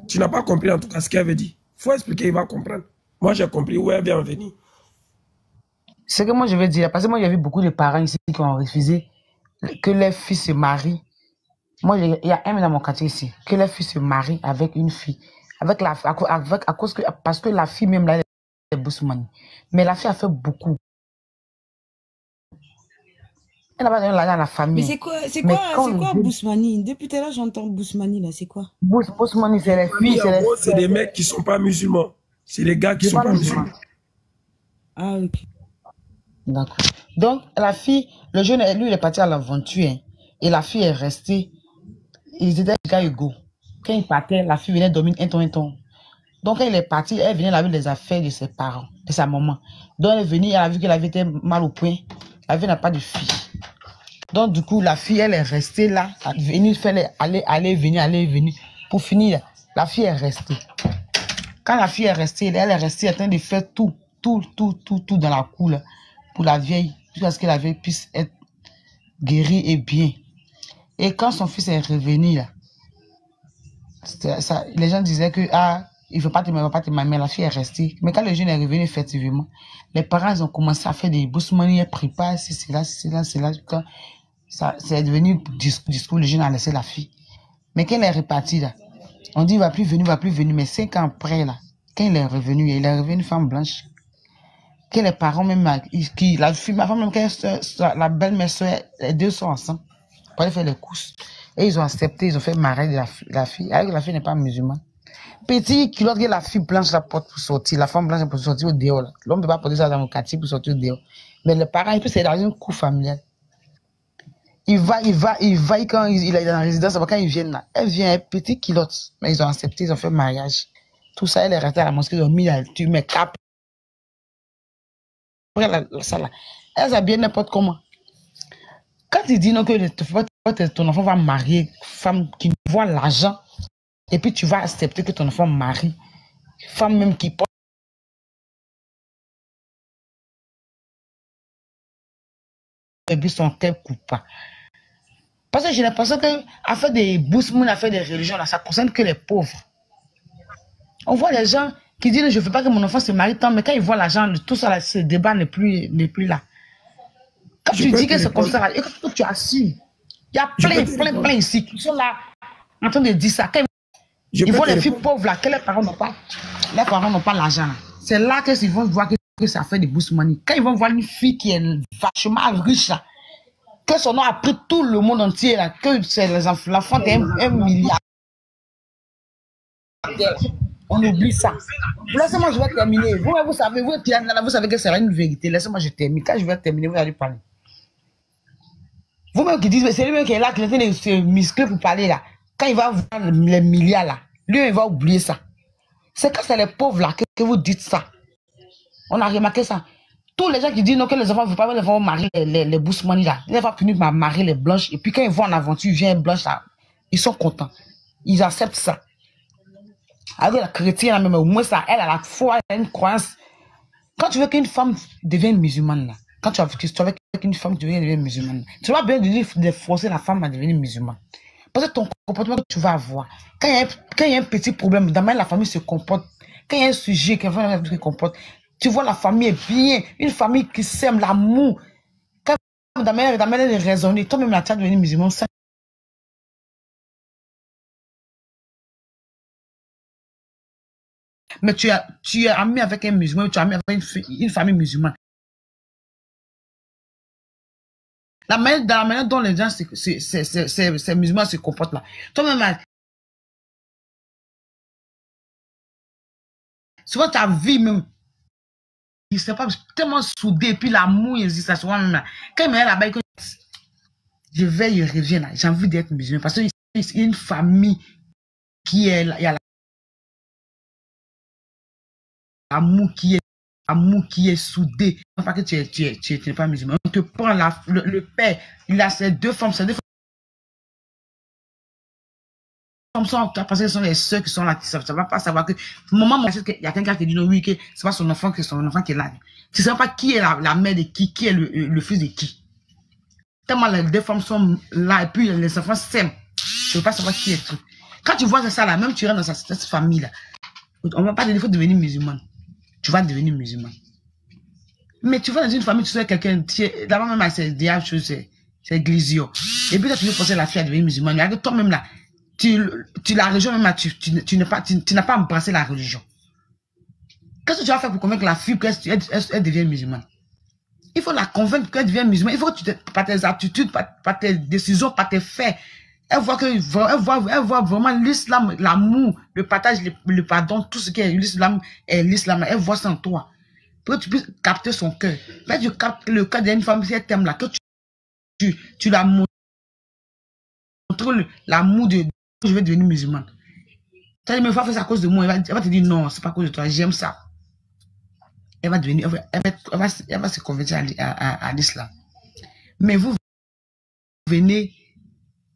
Tu n'as pas compris en tout cas ce qu'elle avait dit. Il faut expliquer, il va comprendre. Moi, j'ai compris où elle vient en venir. Ce que moi, je veux dire, parce que moi, il y avait beaucoup de parents ici qui ont refusé que leurs fils se marient. Moi, il y a un dans mon quartier ici, que les filles se marient avec une fille. Parce que la fille même là, elle est bousmani. Mais la fille a fait beaucoup. Elle n'a pas donné l'argent à la famille. Mais c'est quoi bousmani? Depuis tout à l'heure, j'entends bousmani là, c'est quoi? Bousmani, c'est les filles. Oui, c'est des mecs qui ne sont pas musulmans. C'est des gars qui ne sont pas musulmans. Ah, ok. D'accord. Donc, la fille, le jeune, lui, il est parti à l'aventure. Hein, et la fille est restée. Ils étaient des gars égaux. Quand ils partaient, la fille venait dormir un ton. Donc, quand elle est partie, elle venait laver les affaires de ses parents, de sa maman. Donc, elle est venue, elle a vu qu'elle avait été mal au point. La fille n'a pas de fille. Donc, du coup, la fille, elle est restée là, aller, venir. Pour finir, la fille est restée. Quand la fille est restée, elle est restée en train de faire tout dans la cour, là, pour la vieille, jusqu'à ce que la vieille puisse être guérie et bien. Et quand son fils est revenu, là, les gens disaient que, il ne veut pas te marier, mais la fille est restée. Mais quand le jeune est revenu, effectivement, les parents, ils ont commencé à faire des bourses money, ils préparent, c'est là. Quand c'est devenu discours, le jeune a laissé la fille. Mais quand il est reparti, là, on dit, il va plus venir. Mais 5 ans après, là, quand il est revenu femme blanche. Que les parents, même, la femme, même, la belle-mère, les deux sont ensemble pour aller faire les courses. Et ils ont accepté, ils ont fait marier la fille, alors que la fille n'est pas musulmane. Petit culotte que la fille blanche la porte pour sortir, la femme blanche pour sortir au dehors. L'homme ne peut pas porter ça dans le quartier pour sortir au dehors. Mais les parents, c'est dans une cour familiale. Il va quand il est dans la résidence, quand ils viennent là. Elle vient, petit culotte. Mais ils ont accepté, ils ont fait mariage. Tout ça, elle est restée à la mosquée, ils ont mis là, tu mets cap. Après ça là, elle s'habille n'importe comment. Quand il dit non que ton enfant va marier femme qui voit l'argent, et puis tu vas accepter que ton enfant marie femme même qui porte son cœur coupable. Parce que j'ai l'impression que à faire des bourses, à faire des religions là, ça concerne que les pauvres. On voit les gens qui disent je ne veux pas que mon enfant se marie tant, mais quand ils voient l'argent, tout ça là, ce débat n'est plus là. Quand tu dis que c'est comme ça, là, et que tu assumes, il y a plein ici qui sont là en train de dire ça. Quand ils voient les filles pauvres là, que les parents n'ont pas l'argent. C'est là qu'ils vont voir que ça fait des bourses money. Quand ils vont voir une fille qui est vachement riche là, que son nom a pris tout le monde entier là, que c'est l'enfant d'1 milliard. On oublie ça. Laissez-moi, je vais terminer. Vous savez que c'est une vérité. Laissez-moi, je termine. Quand je vais terminer, vous allez parler. Vous-même qui dites, c'est lui-même qui est là, qui est en train de se muscler pour parler là. Quand il va voir les milliards là, lui, il va oublier ça. C'est quand c'est les pauvres là que vous dites ça. On a remarqué ça. Tous les gens qui disent non, que les enfants ne veulent pas, les enfants marier les bourses money là. Ils vont finir par marier les blanches. Et puis quand ils vont en aventure, viennent blanches là, ils sont contents. Ils acceptent ça. Avec la chrétienne, même au moins ça, elle a la foi, elle a une croyance. Quand tu veux qu'une femme devienne musulmane, là, quand tu veux qu'une femme devienne musulmane, tu vas bien de forcer la femme à devenir musulmane. Parce que ton comportement que tu vas avoir, quand il y a un petit problème, dans la famille se comporte, quand il y a un sujet qui se comporte, tu vois la famille est bien, une famille qui s'aime, l'amour. Quand ta mère est raisonnée, toi-même la tu vas devenir musulman, ça. Mais tu es ami avec un musulman, tu es ami avec une famille musulmane. Dans la manière dont les gens, ces musulmans se comportent là. Toi-même, souvent ta vie même, il ne s'est pas tellement soudé, et puis l'amour existe à souvent même là. Quand il est là-bas, je vais, il revient là, j'ai envie d'être musulman, parce qu'il y a une famille qui est là, il y a l'amour qui est soudé. Pas que tu n'es pas musulman. On te prend le père, il a ces deux femmes, comme ça, parce que ce sont les soeurs qui sont là, ça va pas savoir que, moment, il y a quelqu'un qui dit non, oui, que c'est pas son enfant qui est là. Tu ne sais pas qui est la mère de qui est le fils de qui. Tellement les deux femmes sont là, et puis les enfants s'aiment. Tu ne veux pas savoir qui est tout. Quand tu vois ça là, même tu rentres dans cette famille là, on ne va pas dire qu'il faut devenir musulman. Tu vas devenir musulman. Mais tu vas dans une famille, tu sais quelqu'un, d'abord même c'est diable, c'est glizio. Et puis là, tu veux forcer la fille à devenir musulmane. Mais avec toi-même là, la religion même là, tu n'as pas embrassé la religion. Qu'est-ce que tu vas faire pour convaincre la fille qu'elle devienne musulmane? Il faut la convaincre qu'elle devienne musulmane. Il faut que par tes attitudes, par tes décisions, par tes faits, elle voit vraiment l'islam, l'amour, le partage, le pardon, tout ce qui est l'islam, elle voit ça en toi. Pour que tu puisses capter son cœur. Là, tu captes le cœur d'une femme, si elle t'aime là, que tu la montres l'amour de je vais devenir musulmane. Tu vas dire, mais il faut faire ça à cause de moi. Elle va te dire, non, c'est pas à cause de toi, j'aime ça. Elle va devenir, elle va se convertir à l'islam. Mais vous venez,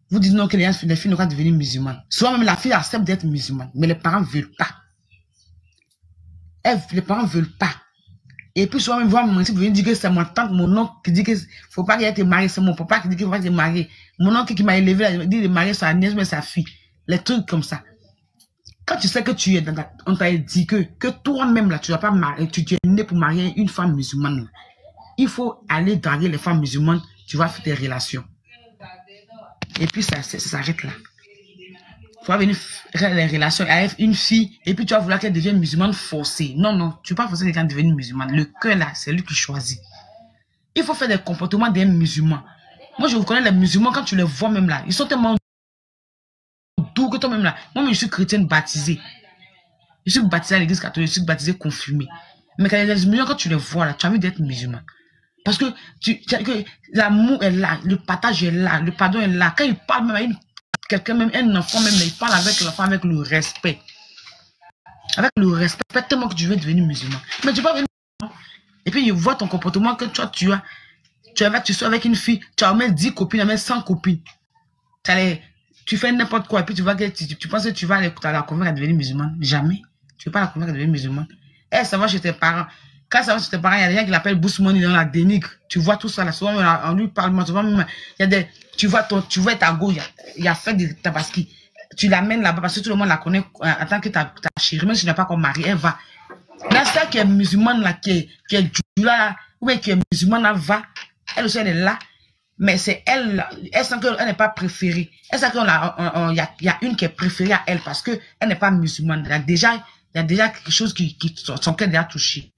vous dites non que les filles n'ont pas devenir musulmanes. Souvent même la fille accepte d'être musulmane, mais les parents ne veulent pas. Les parents ne veulent pas. Et puis souvent même voir mon oncle dire que c'est mon tante, mon oncle qui dit que faut pas qu'il ait été marié, c'est mon papa qui dit qu'il faut pas qu'il ait marié. Mon oncle qui m'a élevé, il dit de marier sa nièce mais sa fille. Les trucs comme ça. Quand tu sais que tu es dans on t'a dit que toi-même là, tu vas pas marier, tu es né pour marier une femme musulmane. Là. Il faut aller draguer les femmes musulmanes, tu vas faire des relations. Et puis ça s'arrête là. Tu vas venir faire les relations avec une fille et puis tu vas vouloir qu'elle devienne musulmane forcée. Non, non, tu ne peux pas forcer quelqu'un à devenir musulmane. Le cœur là, c'est lui qui choisit. Il faut faire des comportements des musulmans. Moi, je vous connais les musulmans quand tu les vois même là. Ils sont tellement doux que toi-même là. Moi, je suis chrétienne baptisée. Je suis baptisée à l'église catholique, je suis baptisée confirmée. Mais quand les musulmans, quand tu les vois là, tu as envie d'être musulman. Parce que l'amour est là, le partage est là, le pardon est là. Quand il parle même à quelqu'un, même un enfant, même, il parle avec l'enfant avec le respect. Avec le respect, tellement que tu veux devenir musulman. Mais tu vas venir. Et puis, il voit ton comportement que toi, tu sois avec une fille, tu as même 10 copines, même 100 copines. Tu fais n'importe quoi, et puis tu vois que tu penses que tu vas la convaincre à devenir musulmane. Jamais. Tu ne veux pas la convaincre à devenir musulmane. Elle, ça va chez tes parents. Quand ça va chez tes parents, il y a des gens qui l'appellent Bousmoni dans la dénigre. Tu vois tout ça là. Souvent, on lui parle, souvent même, il y a des. Tu vois ta go, il y a fait de tabaski. Tu l'amènes là-bas parce que tout le monde la connaît en tant que ta chérie. Même si tu n'as pas comme mari, elle va. Là, celle qui est musulmane là, qui est là, ou bien qui est musulmane là, va. Elle aussi, elle est là. Mais c'est elle sent qu'elle n'est pas préférée. Elle sent qu'il y a une qui est préférée à elle parce qu'elle n'est pas musulmane. Il y a déjà quelque chose qui son cœur est déjà touché.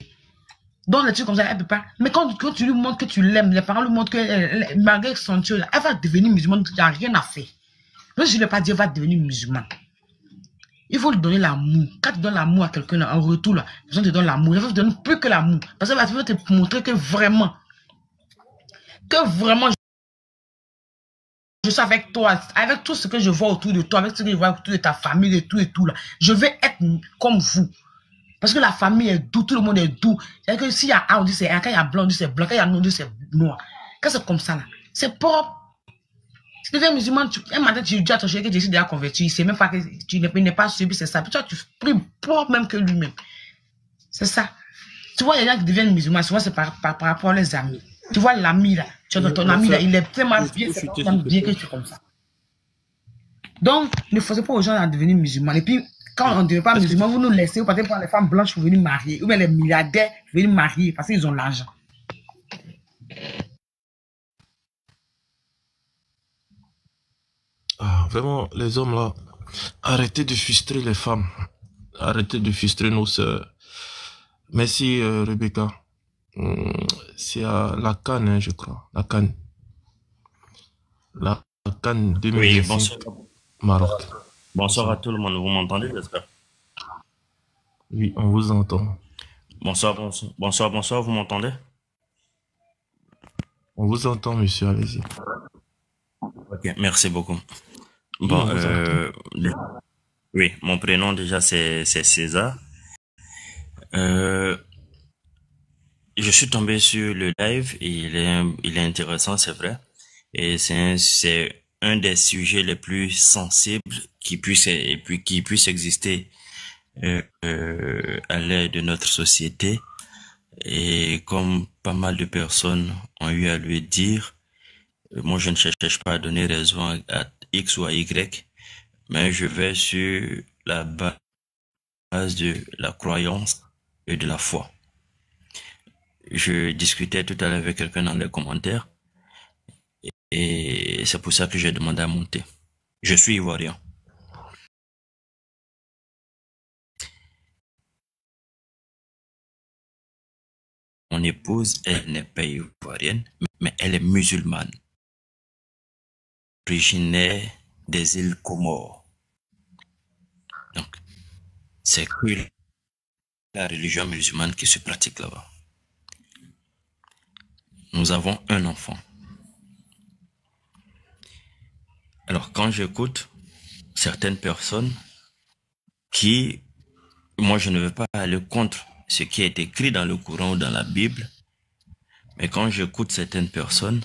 Donc, les trucs comme ça, elle ne peut pas. Mais quand tu lui montres que tu l'aimes, les parents lui montrent que malgré son Dieu, elle va devenir musulmane, il n'y a rien à faire. Même si je ne l'ai pas dit, elle va devenir musulmane. Il faut lui donner l'amour. Quand tu donnes l'amour à quelqu'un, en retour, la personne te donne l'amour. Il faut te donner plus que l'amour. Parce qu'elle va te montrer que vraiment, je suis avec toi, avec tout ce que je vois autour de toi, avec ce que je vois autour de ta famille et tout là. Je vais être comme vous. Parce que la famille est doux, tout le monde est doux. C'est-à-dire que s'il y a A, on dit c'est A, quand il y a blanc, on dit c'est blanc, quand il y a noir, on dit c'est noir. Quand c'est comme ça là, c'est propre. Si tu deviens musulman, un matin tu dis à ton chéri que Jésus est déjà converti, il sait même pas que tu n'es pas subi, c'est ça. Puis toi, tu pries propre même que lui-même. C'est ça. Tu vois, il y a des gens qui deviennent musulmans, souvent c'est par rapport aux amis. Tu vois l'ami là, tu vois ton ami là, il est tellement bien, c'est tellement bien que tu es comme ça. Donc, ne forcez pas aux gens à devenir musulmans. Et puis, quand on ne devient pas musulman, vous nous laissez, vous partez prendre les femmes blanches pour venir marier, ou bien les milliardaires pour venir marier, parce qu'ils ont l'argent. Ah, vraiment, les hommes là, arrêtez de frustrer les femmes. Arrêtez de frustrer nos sœurs. Merci Rebecca. C'est à la Cannes, hein, je crois. La Cannes. La Cannes 2025. Oui, bonsoir. Maroc. Bonsoir à tout le monde. Vous m'entendez, j'espère? Oui, on vous entend. Bonsoir, vous m'entendez? On vous entend, monsieur, allez-y. Ok, merci beaucoup. Bon, oui, mon prénom déjà c'est César. Je suis tombé sur le live et il est intéressant, c'est vrai. Et c'est un des sujets les plus sensibles qui puisse exister à l'ère de notre société. Et comme pas mal de personnes ont eu à lui dire, moi je ne cherche pas à donner raison à X ou à Y, mais je vais sur la base de la croyance et de la foi. Je discutais tout à l'heure avec quelqu'un dans les commentaires et c'est pour ça que j'ai demandé à monter. Je suis ivoirien. Mon épouse, elle n'est pas ivoirienne, mais elle est musulmane, originaire des îles Comores. Donc, c'est que la religion musulmane qui se pratique là-bas. Nous avons un enfant. Alors, quand j'écoute certaines personnes qui, moi je ne veux pas aller contre ce qui est écrit dans le Coran ou dans la Bible, mais quand j'écoute certaines personnes,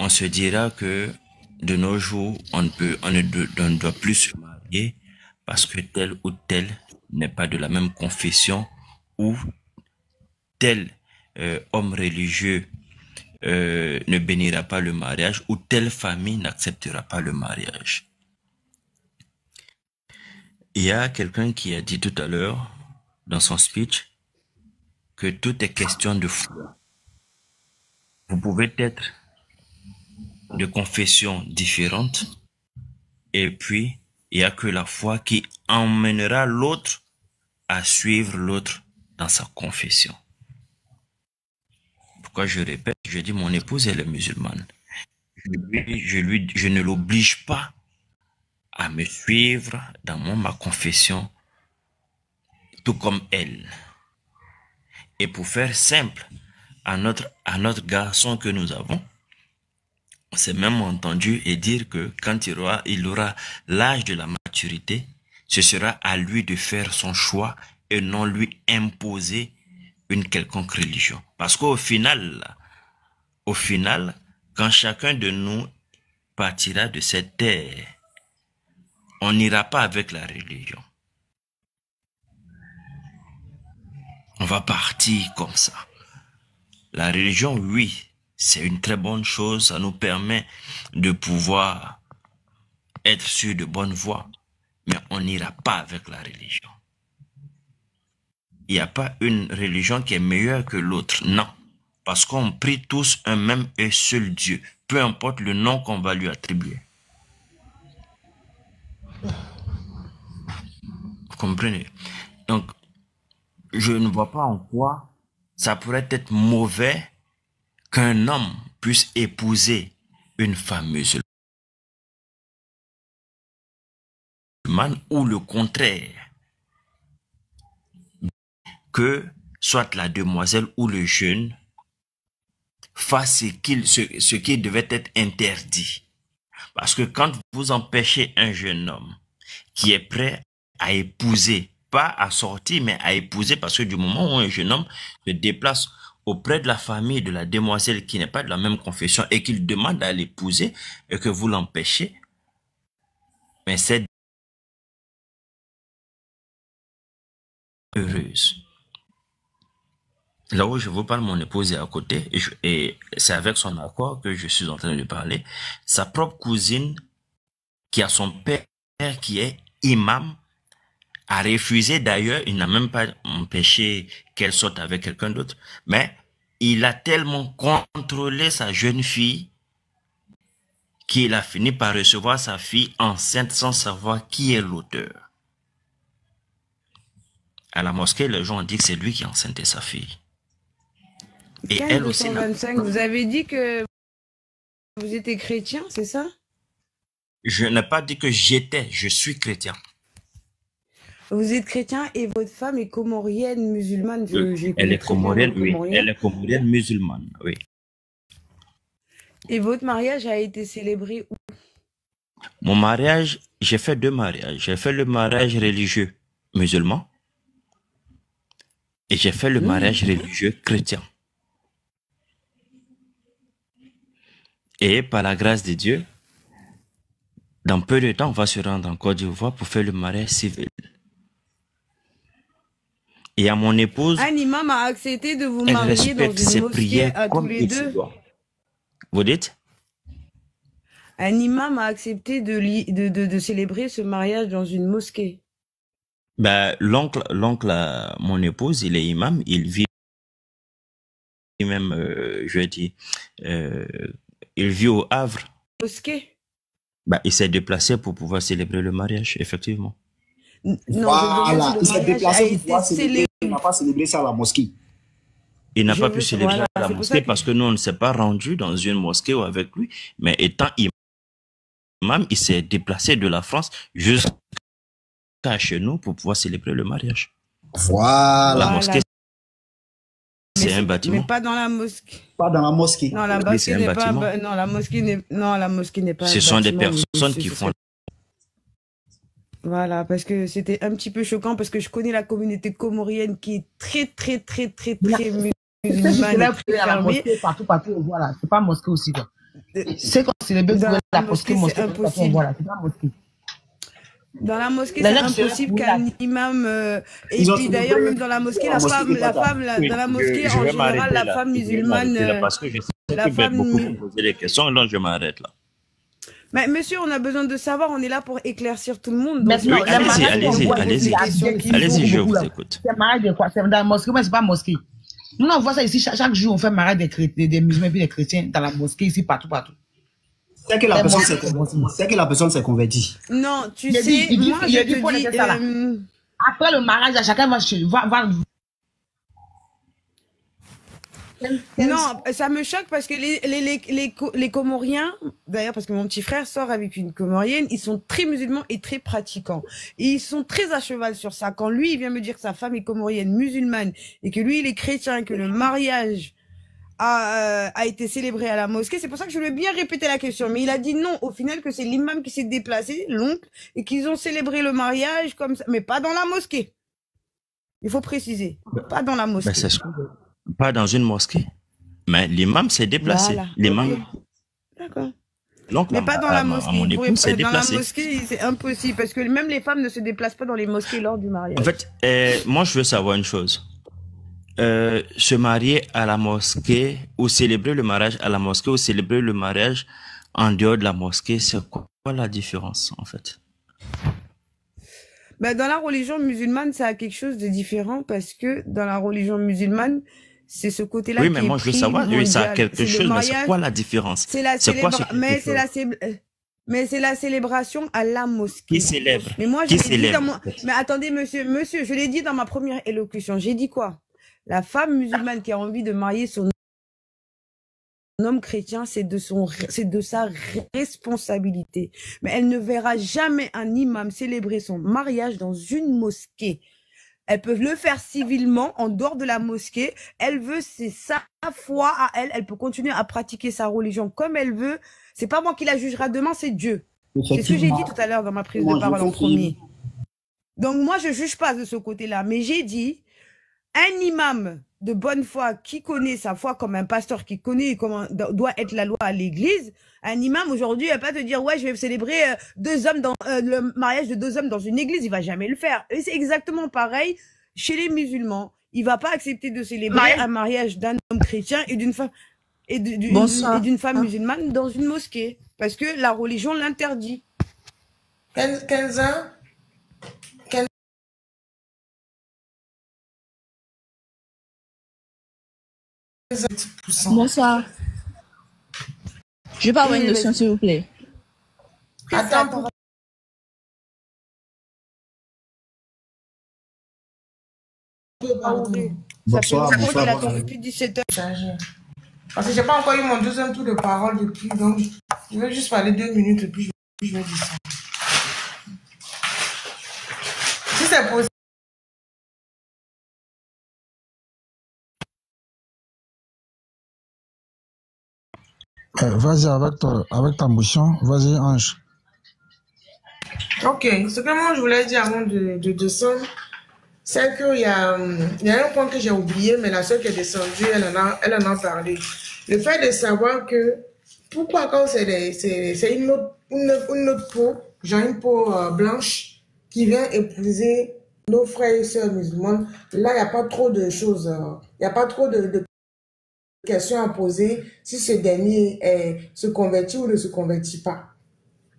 on se dira que de nos jours, on ne doit plus se marier parce que tel ou tel n'est pas de la même confession ou tel homme religieux ne bénira pas le mariage ou telle famille n'acceptera pas le mariage. Il y a quelqu'un qui a dit tout à l'heure dans son speech que tout est question de foi. Vous pouvez être de confessions différentes et puis il n'y a que la foi qui emmènera l'autre à suivre l'autre dans sa confession. Pourquoi je répète, je dis mon épouse elle est musulmane. Je ne l'oblige pas à me suivre dans ma confession tout comme elle. Et pour faire simple, à notre garçon que nous avons, on s'est même entendu et dire que quand il aura l'âge de la maturité, ce sera à lui de faire son choix et non lui imposer une quelconque religion. Parce qu'au final, quand chacun de nous partira de cette terre, on n'ira pas avec la religion. On va partir comme ça. La religion, oui, c'est une très bonne chose. Ça nous permet de pouvoir être sur de bonnes voies. Mais on n'ira pas avec la religion. Il n'y a pas une religion qui est meilleure que l'autre. Non. Parce qu'on prie tous un même et seul Dieu. Peu importe le nom qu'on va lui attribuer. Vous comprenez? Donc, je ne vois pas en quoi ça pourrait être mauvais qu'un homme puisse épouser une femme musulmane ou le contraire, que soit la demoiselle ou le jeune fasse ce qui devait être interdit. Parce que quand vous empêchez un jeune homme qui est prêt à épouser, pas à sortir, mais à épouser, parce que du moment où un jeune homme se déplace auprès de la famille de la demoiselle qui n'est pas de la même confession et qu'il demande à l'épouser et que vous l'empêchez, mais c'est heureuse. Là où je vous parle, mon épouse est à côté et c'est avec son accord que je suis en train de parler. Sa propre cousine, qui a son père qui est imam, a refusé d'ailleurs, il n'a même pas empêché qu'elle sorte avec quelqu'un d'autre, mais il a tellement contrôlé sa jeune fille qu'il a fini par recevoir sa fille enceinte sans savoir qui est l'auteur. À la mosquée, les gens ont dit que c'est lui qui a enceinté sa fille. Et elle aussi. 225, vous avez dit que vous étiez chrétien, c'est ça? Je n'ai pas dit que j'étais, je suis chrétien. Vous êtes chrétien et votre femme est comorienne musulmane. Elle est comorienne, oui. Elle est comorienne musulmane, oui. Et votre mariage a été célébré où? Mon mariage, j'ai fait 2 mariages. J'ai fait le mariage religieux musulman et j'ai fait le mariage religieux chrétien. Et par la grâce de Dieu, dans peu de temps, on va se rendre en Côte d'Ivoire pour faire le mariage civil. Et à mon épouse, un imam a accepté de vous marier dans une mosquée à tous les deux. Vous dites? Un imam a accepté de célébrer ce mariage dans une mosquée. Ben, l'oncle, mon épouse, il est imam, il vit même, je dis, il vit au Havre. Mosquée? Ben, il s'est déplacé pour pouvoir célébrer le mariage, effectivement. Non, voilà, il s'est déplacé pour pouvoir célébrer. Il n'a pas célébré ça à la mosquée. Il n'a pas pu célébrer à la mosquée parce que nous, on ne s'est pas rendu dans une mosquée ou avec lui. Mais étant imam, il s'est déplacé de la France jusqu'à chez nous pour pouvoir célébrer le mariage. Voilà. La mosquée, c'est un bâtiment. Mais pas dans la mosquée. Pas dans la mosquée. Non, la mosquée n'est pas. Non, la mosquée n'est pas. Ce sont des personnes qui font. Voilà, parce que c'était un petit peu choquant, parce que je connais la communauté comorienne qui est très musulmane et très fermée. Partout, voilà. C'est pas mosquée aussi, quoi. C'est qu'on célèbre la mosquée, c'est impossible. Voilà, c'est pas mosquée. Dans la mosquée, c'est impossible qu'un imam... et puis d'ailleurs, même dans la mosquée, la femme dans la mosquée, en général, la femme musulmane... Parce que je sais que beaucoup vont poser des questions, donc je m'arrête là. Mais monsieur, on a besoin de savoir, on est là pour éclaircir tout le monde. Mais oui, allez-y, je vous écoute. C'est mariage de quoi? C'est dans la mosquée, mais c'est pas mosquée. Nous, on voit ça ici, chaque jour, on fait mariage des musulmans et des chrétiens dans la mosquée, ici, partout. C'est que la personne s'est convertie. Non, tu sais, moi, je te dis... Après le mariage, chacun va... Non, ça me choque parce que les Comoriens, d'ailleurs parce que mon petit frère sort avec une Comorienne, ils sont très musulmans et très pratiquants. Et ils sont très à cheval sur ça. Quand lui, il vient me dire que sa femme est comorienne, musulmane, et que lui, il est chrétien, et que le mariage a été célébré à la mosquée, c'est pour ça que je lui ai bien répété la question. Mais il a dit non, au final, que c'est l'imam qui s'est déplacé, l'oncle, et qu'ils ont célébré le mariage comme ça, mais pas dans la mosquée. Il faut préciser, pas dans la mosquée. Pas dans une mosquée, mais l'imam s'est déplacé. Voilà. L'imam. D'accord. Donc, mais pas dans la mosquée. Mon époux s'est dans déplacé. La mosquée, c'est impossible parce que même les femmes ne se déplacent pas dans les mosquées lors du mariage. En fait, moi, je veux savoir une chose. Se marier à la mosquée ou célébrer le mariage à la mosquée ou célébrer le mariage en dehors de la mosquée, c'est quoi la différence, en fait? Ben, dans la religion musulmane, ça a quelque chose de différent parce que dans la religion musulmane, c'est ce côté-là qui est oui, mais moi, je veux savoir, oui, ça a quelque chose, mais c'est quoi la différence? Mais c'est la célébration à la mosquée. Qui célèbre? Mais moi, mais attendez, monsieur, je l'ai dit dans ma première élocution. J'ai dit quoi? La femme musulmane qui a envie de marier son homme chrétien, c'est de sa responsabilité. Mais elle ne verra jamais un imam célébrer son mariage dans une mosquée. Elles peuvent le faire civilement en dehors de la mosquée. Elle veut, c'est sa foi à elle. Elle peut continuer à pratiquer sa religion comme elle veut. C'est pas moi qui la jugera demain, c'est Dieu. C'est ce que j'ai dit tout à l'heure dans ma prise de parole en premier. Donc moi, je juge pas de ce côté-là. Mais j'ai dit, un imam de bonne foi qui connaît sa foi comme un pasteur qui connaît comment doit être la loi à l'église, un imam aujourd'hui, il va pas te dire ouais je vais célébrer le mariage de 2 hommes dans une église, il va jamais le faire. Et c'est exactement pareil chez les musulmans. Il va pas accepter de célébrer un mariage d'un homme chrétien et d'une femme d'une femme musulmane dans une mosquée parce que la religion l'interdit. 15 ans. Bonsoir. Je vais pas avoir une notion, s'il vous plaît. Attends. Bonsoir. Depuis 17 h. Parce que j'ai pas encore eu mon 2e tour de parole depuis, donc je vais juste parler 2 minutes et puis je vais dire ça. Si c'est possible. Vas-y avec ta motion. Vas-y, Ange. Ok. Ce que moi je voulais dire avant de descendre, c'est qu'il y a un point que j'ai oublié, mais la soeur qui est descendue, elle en a parlé. Le fait de savoir que pourquoi quand c'est une autre peau, genre une peau blanche, qui vient épouser nos frères et sœurs musulmans, là il n'y a pas trop de choses, il n'y a pas trop de question à poser si ce dernier se convertit ou ne se convertit pas.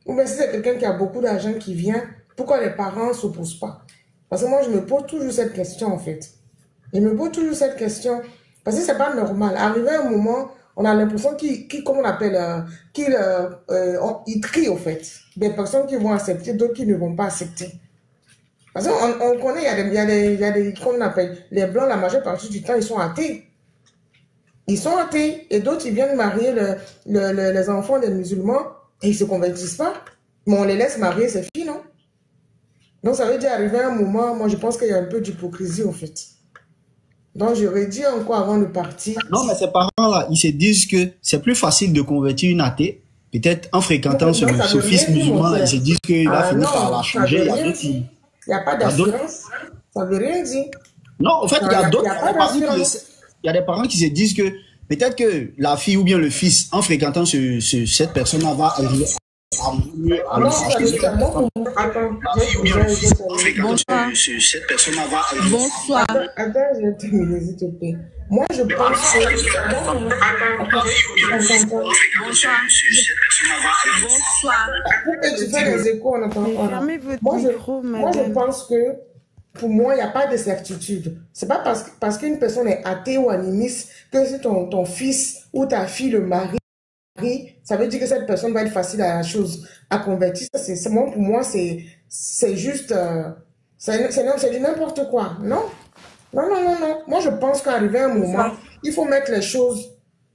Ou bien si c'est quelqu'un qui a beaucoup d'argent qui vient, pourquoi les parents ne s'opposent pas? Parce que moi, je me pose toujours cette question, en fait. Je me pose toujours cette question, parce que c'est pas normal. Arrivé à un moment, on a l'impression comment on appelle, ils trient, en fait. Des personnes qui vont accepter, d'autres qui ne vont pas accepter. Parce qu'on connaît, il y a des, comment on appelle, les blancs, la majeure partie du temps, ils sont athées. Ils sont athées et d'autres, ils viennent marier les enfants des musulmans et ils ne se convertissent pas. Mais on les laisse marier ces filles, non? Donc, ça veut dire, arriver à un moment, moi, je pense qu'il y a un peu d'hypocrisie, en fait. Donc, j'aurais dit encore avant de partir. Non, mais ces parents-là, ils se disent que c'est plus facile de convertir une athée peut-être en fréquentant ce fils musulman, ils se disent qu'il va finir par la changer. Il n'y a pas d'assurance. Ça veut rien dire. Non, en fait, il y a des parents qui se disent que peut-être que la fille ou bien le fils, en fréquentant cette personne-là, va arriver à le changer. Bonsoir. Attends, je vais terminer, s'il te plaît. Moi, je pense que... Bonsoir. Pourquoi tu fais les échos en attendant? Moi, je pense que, pour moi, il n'y a pas de certitude. C'est pas parce qu'une personne est athée ou animiste que si ton fils ou ta fille le marie, ça veut dire que cette personne va être facile à la chose, à convertir. Pour moi, c'est juste... c'est du n'importe quoi, non? Non. Moi, je pense qu'arrivé un moment, il faut mettre les choses,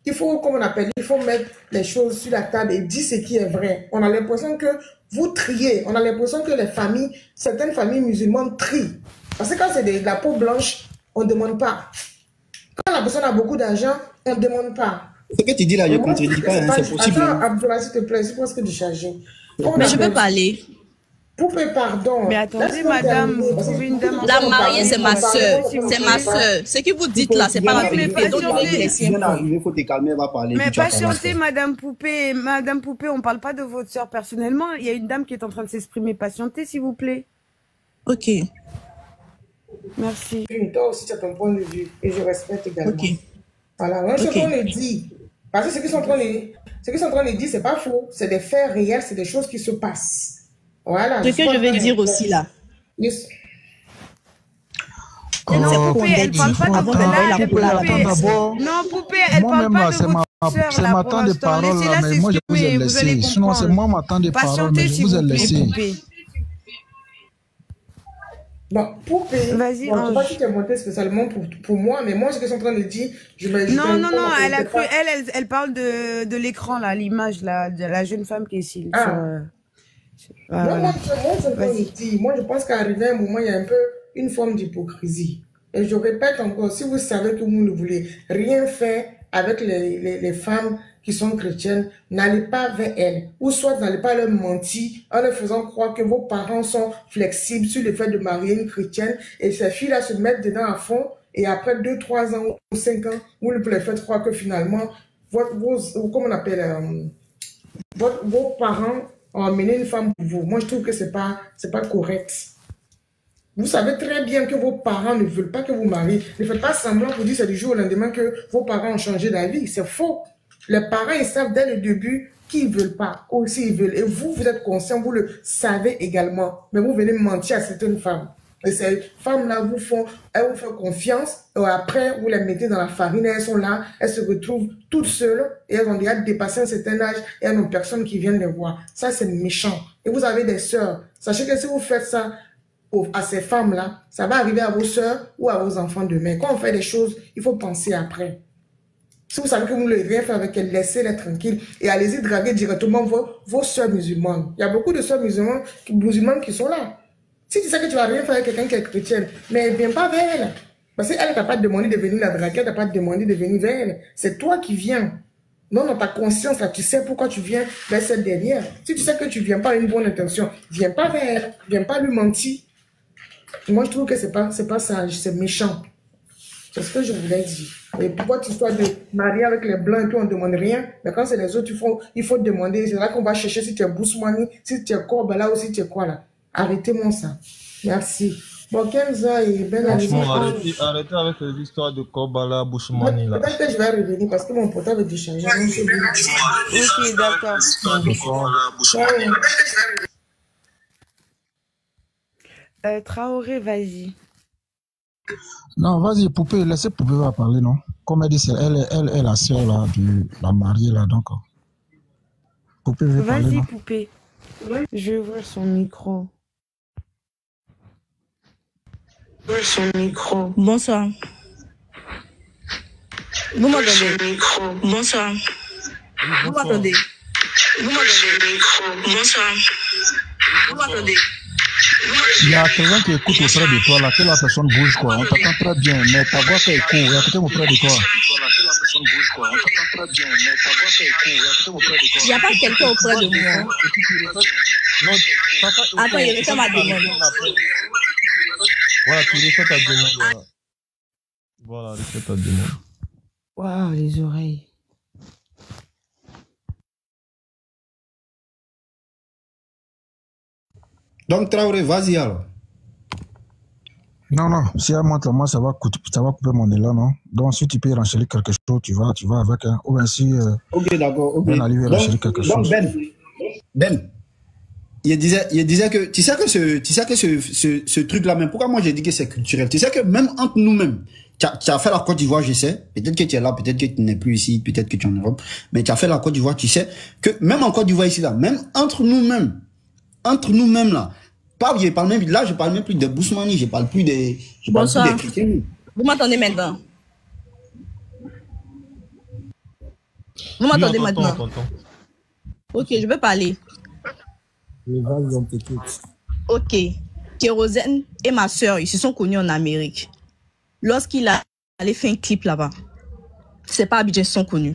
il faut mettre les choses sur la table et dire ce qui est vrai. On a l'impression que vous triez. On a l'impression que certaines familles musulmanes trient. Parce que quand c'est de la peau blanche, on ne demande pas. Quand la personne a beaucoup d'argent, on ne demande pas. Ce que tu dis là, je ne contredis pas, c'est possible. Attends, Abdoulaye, s'il te plaît, c'est presque du chargé. Mais je peux parler. Poupée, pardon. Mais attendez, madame, la mariée, c'est ma soeur. C'est ma soeur. Ce que vous dites là, c'est pas la vérité. Il faut te calmer, elle va parler. Mais patientez, madame Poupée. Madame Poupée, on ne parle pas de votre soeur personnellement. Il y a une dame qui est en train de s'exprimer. Patientez, s'il vous plaît. Ok. Merci. Toi aussi, tu as ton point de vue. Et je respecte également. Ok. Voilà, ce qu'on le dit. Parce que ce qu'ils sont en train de dire, c'est pas faux. C'est des faits réels, c'est des choses qui se passent. Voilà. Ce que je vais dire aussi là. Yes. Non, Poupée, elle parle pas de Non, Poupée, elle parle pas de votre soeur. C'est ma temps de parole là, mais moi je vous ai laissé. Sinon, c'est moi ma temps de parole, mais je vous ai laissé. Bon, Poupée, vas-y. Bon, je ne sais pas si tu es monté spécialement pour moi, mais moi, ce que je suis en train de dire, Non, elle a cru, elle parle de l'écran, là, l'image, de la jeune femme qui est ici. Moi, je pense qu'à arriver un moment, il y a un peu une forme d'hypocrisie. Et je répète encore, si vous savez que vous ne voulez rien faire avec les femmes qui sont chrétiennes, n'allez pas vers elles. Ou soit n'allez pas leur mentir en leur faisant croire que vos parents sont flexibles sur le fait de marier une chrétienne et ces filles-là se mettent dedans à fond et après 2, 3 ans ou 5 ans, vous les faites croire que finalement, comment on appelle, vos parents ont amené une femme pour vous. Moi, je trouve que c'est pas correct. Vous savez très bien que vos parents ne veulent pas que vous mariez. Ne faites pas semblant pour dire c'est du jour au lendemain que vos parents ont changé d'avis. C'est faux. Les parents, ils savent dès le début qu'ils ne veulent pas, ou s'ils veulent. Et vous, vous êtes conscient, vous le savez également. Mais vous venez mentir à certaines femmes. Et ces femmes-là elles vous font confiance. Et après, vous les mettez dans la farine. Elles sont là, elles se retrouvent toutes seules. Et elles ont déjà dépassé un certain âge. Et elles n'ont personne qui vient les voir. Ça, c'est méchant. Et vous avez des sœurs. Sachez que si vous faites ça à ces femmes-là, ça va arriver à vos sœurs ou à vos enfants demain. Quand on fait des choses, il faut penser après. Si vous savez que vous ne voulez rien faire avec elles, laissez-les tranquilles et allez-y draguer directement vos sœurs musulmanes. Il y a beaucoup de sœurs musulmanes qui sont là. Si tu sais que tu ne vas rien faire avec quelqu'un qui est chrétienne, mais ne viens pas vers elle. Parce qu'elle ne t'a pas demandé de venir la draguer, elle ne t'a pas demandé de venir vers elle. C'est toi qui viens. Non, dans ta conscience, là, tu sais pourquoi tu viens vers celle derrière. Si tu sais que tu ne viens pas avec une bonne intention, viens pas vers elle. Viens pas lui mentir. Moi, je trouve que c'est pas sage, c'est méchant. C'est ce que je voulais dire. Et pourquoi tu sois de marier avec les blancs et puis on ne demande rien? Mais quand c'est les autres, il faut demander. C'est là qu'on va chercher si tu es Bousmani, si tu es Korbala ou si tu es quoi là. Arrêtez-moi ça. Merci. Bon, Kenza et Ben arrêtez avec les histoires de Korbala, Bousmani là. Peut-être que je vais revenir parce que mon portable est déchargé. Ok, d'accord. Traoré, vas-y. Non, vas-y, Poupée, laissez Poupée va parler, non? Comme elle dit, elle est la sœur là, de la mariée là, donc. Poupée, vas-y, Poupée. Je vais ouvrir son micro. Bonsoir. Vous m'entendez? Bonsoir. Vous m'entendez? Bonsoir. Vous m'entendez? Il y a quelqu'un qui écoute auprès de toi là, que la personne bouge quoi, on t'entend très bien, mais ta voix fait écho, il y a quelqu'un auprès de toi. Il n'y a pas quelqu'un auprès de moi. Attends, il refait ma demande. Voilà, tu refais ta demande. Voilà, refais ta demande. Waouh, les oreilles. Donc, Traoré, vas-y alors. Non, non, si elle montre moi, ça va couper mon élan, non? Donc, si tu peux renchérir quelque chose, tu vas avec. Hein. Ou bien si. Ok, d'accord. Ok. Ben Ali veut renchérir quelque chose. Ben, il disait que. Tu sais que ce truc-là, même, pourquoi moi j'ai dit que c'est culturel? Tu sais que même entre nous-mêmes, tu as fait la Côte d'Ivoire, je sais. Peut-être que tu es là, peut-être que tu n'es plus ici, peut-être que tu es en Europe. Mais tu as fait la Côte d'Ivoire, tu sais que même en Côte d'Ivoire, ici, là, même entre nous-mêmes, là. Je parle même plus de Bousmani, je parle plus des. Bonsoir. Plus des chrétiens. Vous m'entendez maintenant? Vous m'entendez maintenant? Ok, je vais parler. Ok. Kérosène et ma soeur, ils se sont connus en Amérique. Lorsqu'il a allé faire un clip là-bas, c'est pas Abidjan, ils se sont connus.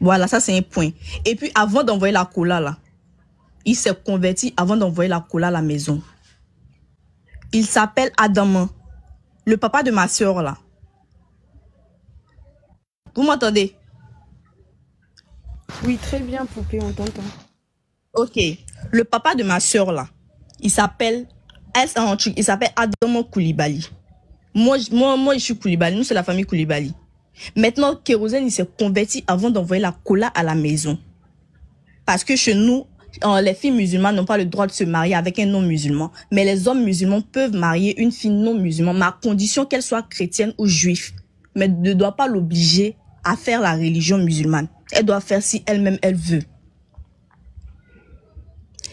Voilà, ça c'est un point. Et puis avant d'envoyer la cola là, il s'est converti avant d'envoyer la cola à la maison. Il s'appelle Adam, le papa de ma soeur là. Vous m'entendez? Oui, très bien, poupée, on t'entend. Ok. Le papa de ma soeur là, il s'appelle Adam Koulibaly. Moi, je suis Koulibaly. Nous, c'est la famille Koulibaly. Maintenant, Kérosène, il s'est converti avant d'envoyer la cola à la maison. Parce que chez nous, les filles musulmanes n'ont pas le droit de se marier avec un non-musulman. Mais les hommes musulmans peuvent marier une fille non-musulmane, mais à condition qu'elle soit chrétienne ou juive. Mais ne doit pas l'obliger à faire la religion musulmane. Elle doit faire si elle-même elle veut.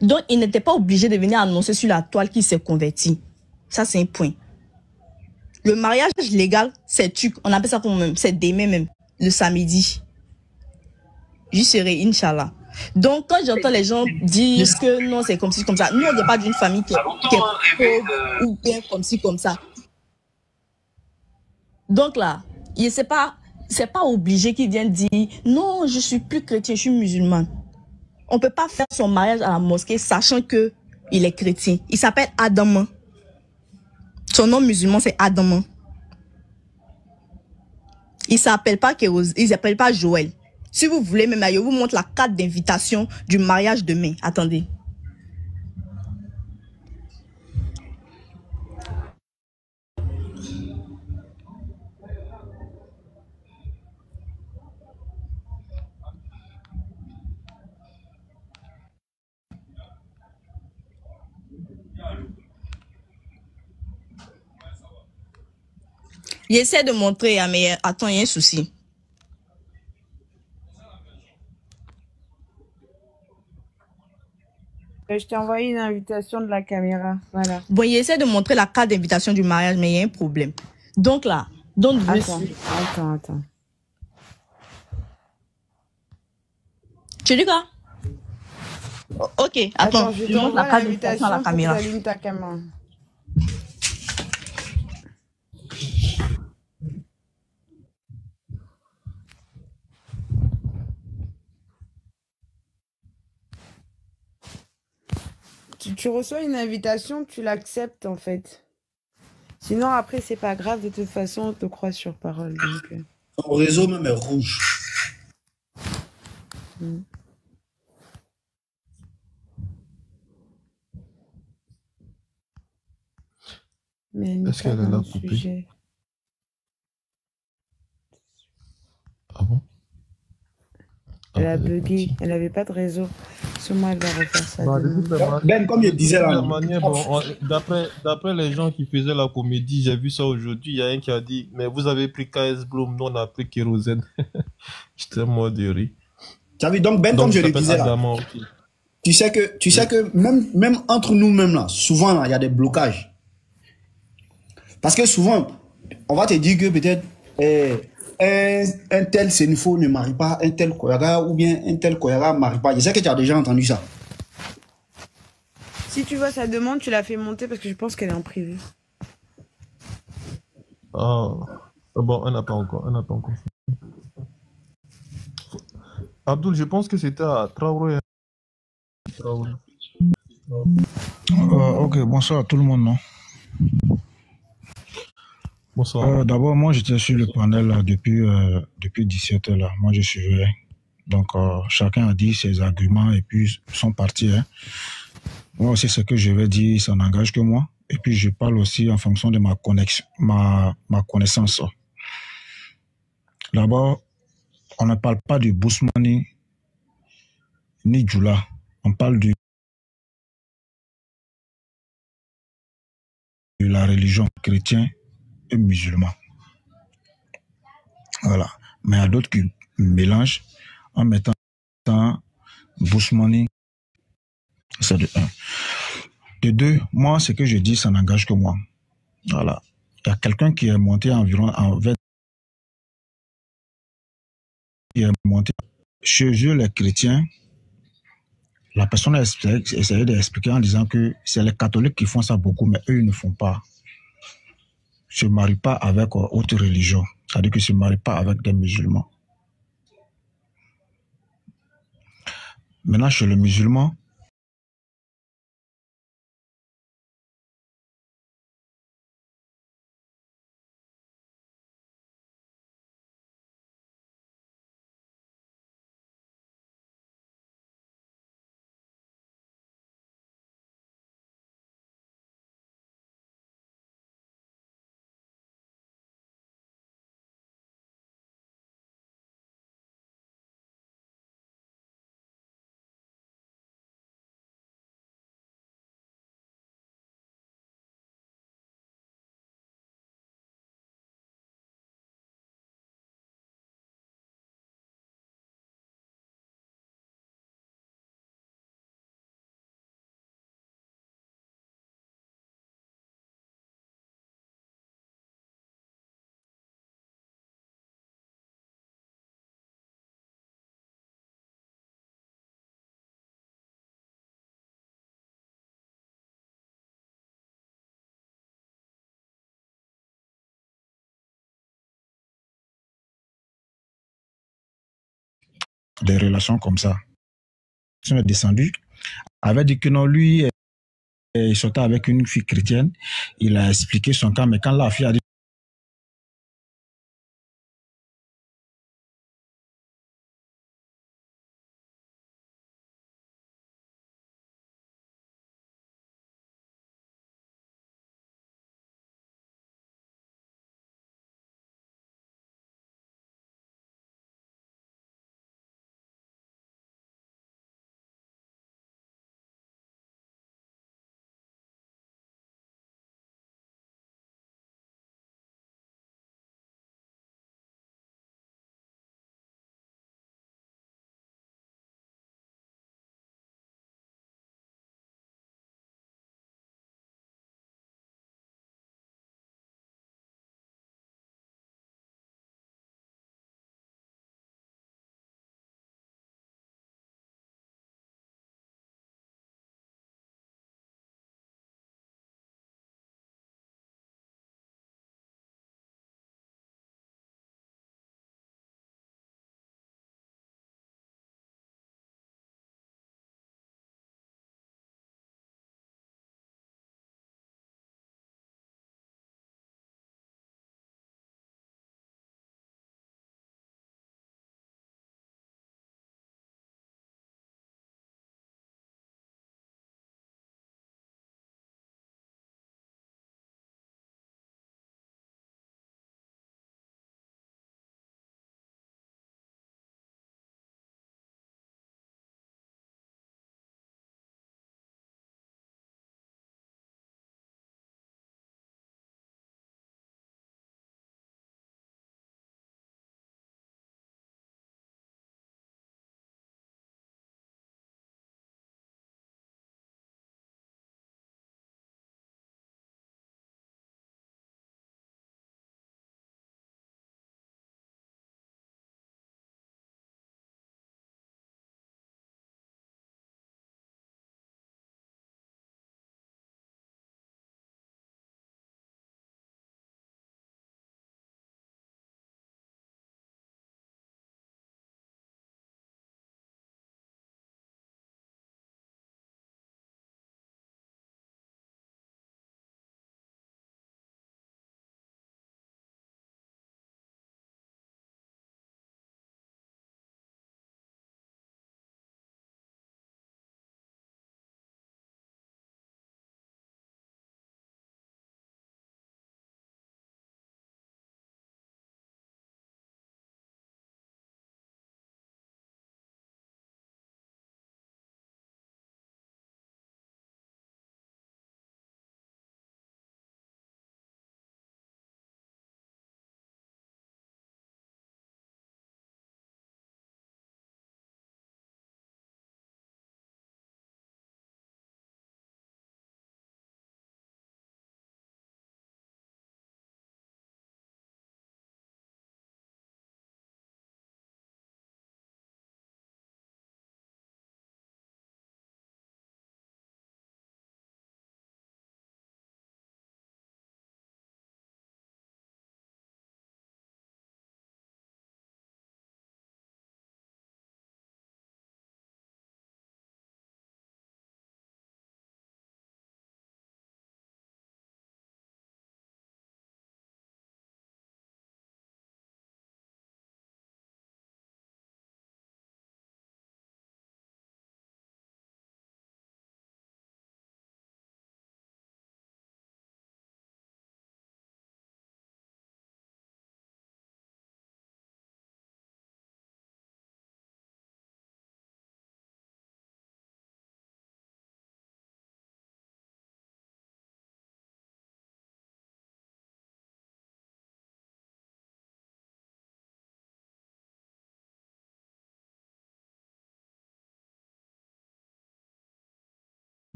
Donc, il n'était pas obligé de venir annoncer sur la toile qu'il s'est converti. Ça, c'est un point. Le mariage légal, c'est tuc. On appelle ça comme même. C'est demain même. Le samedi. J'y serai, Inch'Allah. Donc, quand j'entends les gens dire que non, c'est comme ci, comme ça. Nous, on n'est pas d'une famille qui est pauvre ou bien comme ci, comme ça. Donc là, c'est pas obligé qu'il vienne dire non, je suis plus chrétien, je suis musulman. On peut pas faire son mariage à la mosquée sachant que il est chrétien. Il s'appelle Adam. Son nom musulman, c'est Adam. Il s'appelle pas Joël. Si vous voulez, même je vous montre la carte d'invitation du mariage demain. Attendez. J'essaie de montrer, mais attends, il y a un souci. Je t'ai envoyé une invitation de la caméra. Voilà. Bon, il essaie de montrer la carte d'invitation du mariage, mais il y a un problème. Donc là, Attends. Tu dis quoi? Ok, attends, je te montre la carte d'invitation à la caméra. Allume ta caméra. Tu reçois une invitation, tu l'acceptes en fait. Sinon après c'est pas grave, de toute façon on te croit sur parole. Donc... Ton réseau même est rouge. Est-ce qu'elle est là coupée? Ah bon? Elle a bugué, elle n'avait pas de réseau. Sur moi, elle va refaire ça. Ben, comme je disais là. D'après les gens qui faisaient la comédie, j'ai vu ça aujourd'hui. Il y a un qui a dit mais vous avez pris KS Bloom, nous on a pris Kérosène. J'étais mort de rire. Tu as vu, donc Ben, comme je le disais là. Tu sais que même entre nous-mêmes là, souvent il y a des blocages. Parce que souvent, on va te dire que peut-être. Un tel Sénifo ne marie pas un tel Koyaga ou bien un tel Koyaga ne marie pas. Je sais que tu as déjà entendu ça. Si tu vois sa demande, tu la fais monter parce que je pense qu'elle est en privé. Ah bon, elle n'a pas encore. Abdul, je pense que c'était à Traoré. Traoré. Ok, bonsoir à tout le monde, non? Bonsoir. D'abord, moi, j'étais sur le panel là, depuis 17 heures. Là. Moi, je suivais. Donc, chacun a dit ses arguments et puis sont partis. Hein. Moi aussi, ce que je vais dire, ça n'engage que moi. Et puis, je parle aussi en fonction de ma connexion, ma connaissance. D'abord, on ne parle pas de Bousmani ni Djoula. On parle de la religion chrétienne et musulman. Voilà. Mais il y a d'autres qui mélangent en mettant Bousmani. C'est de un. De deux, moi, ce que je dis, ça n'engage que moi. Voilà. Il y a quelqu'un qui est monté environ en 20, qui est monté chez eux, les chrétiens. La personne a essayé d'expliquer en disant que c'est les catholiques qui font ça beaucoup, mais eux, ils ne font pas. Ils ne se marient pas avec autre religion. C'est-à-dire qu'ils ne se marient pas avec des musulmans. Maintenant, chez les musulmans, des relations comme ça. Ils sont descendus, avait dit que non, lui, il sortait avec une fille chrétienne. Il a expliqué son cas, mais quand la fille a dit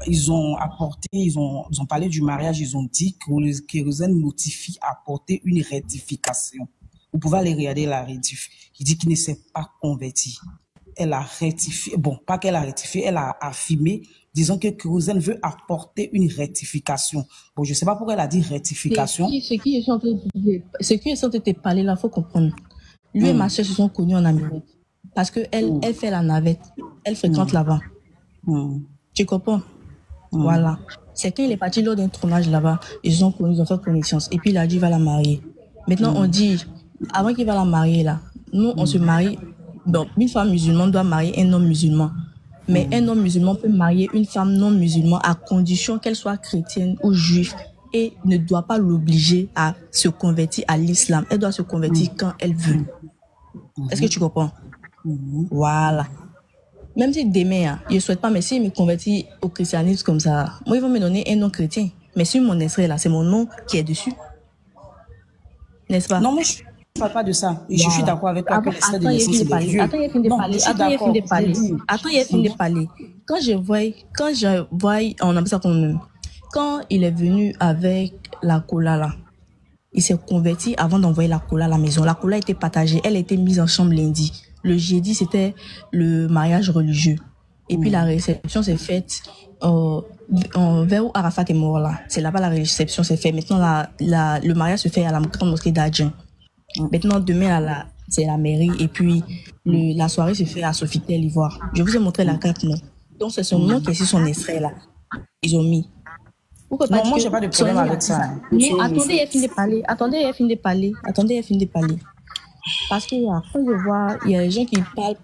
ils ont apporté, ils ont parlé du mariage, ils ont dit que le kérosène notifie apporter une rectification. Vous pouvez aller regarder la rédif. Il dit qu'il ne s'est pas converti. Elle a rectifié, bon, pas qu'elle a rectifié, elle a affirmé, disons que kérosène veut apporter une rectification. Bon, je ne sais pas pourquoi elle a dit rectification. Ce qui est en train de te parler là, il faut comprendre. Lui et ma soeur se sont connus en Amérique. Parce qu'elle elle fait la navette. Elle fréquente là-bas. Tu comprends? Voilà. C'est quand il est parti lors d'un tournage là-bas, ils ont fait connaissance. Et puis il a dit il va la marier. Maintenant on dit, avant qu'il va la marier là, nous on se marie. Donc une femme musulmane doit marier un homme musulman. Mais un homme musulman peut marier une femme non musulmane à condition qu'elle soit chrétienne ou juive et ne doit pas l'obliger à se convertir à l'islam. Elle doit se convertir quand elle veut. Est-ce que tu comprends? Voilà. Même si demain, je ne souhaite pas, mais si je me convertis au christianisme comme ça, moi, ils vont me donner un nom chrétien. Mais sur mon extrait, là, c'est mon nom qui est dessus. N'est-ce pas? Non, moi, je ne parle pas de ça. Et je suis d'accord avec toi que l'extrait de naissance, c'est des vieux. Attends, il y a fini de parler. Attends, il y a fini de parler. Quand je vois, on appelle ça comme, quand il est venu avec la cola, là, il s'est converti avant d'envoyer la cola à la maison. La cola a été partagée. Elle a été mise en chambre lundi. Le jeudi, c'était le mariage religieux. Et puis la réception s'est faite vers où Arafat est mort là. C'est là-bas la réception s'est faite. Maintenant, le mariage se fait à la grande mosquée d'Adjun. Maintenant, demain, c'est la mairie. Et puis, la soirée se fait à Sofitel, l'Ivoire. Je vous ai montré la carte, non? Donc, c'est son nom qui est sur son extrait là. Ils ont mis. Non, moi, j'ai pas de problème avec ça. Mais attendez, elle finit de parler. Attendez, elle finit de parler. Parce que quand je vois, il y a des gens qui parlent pas.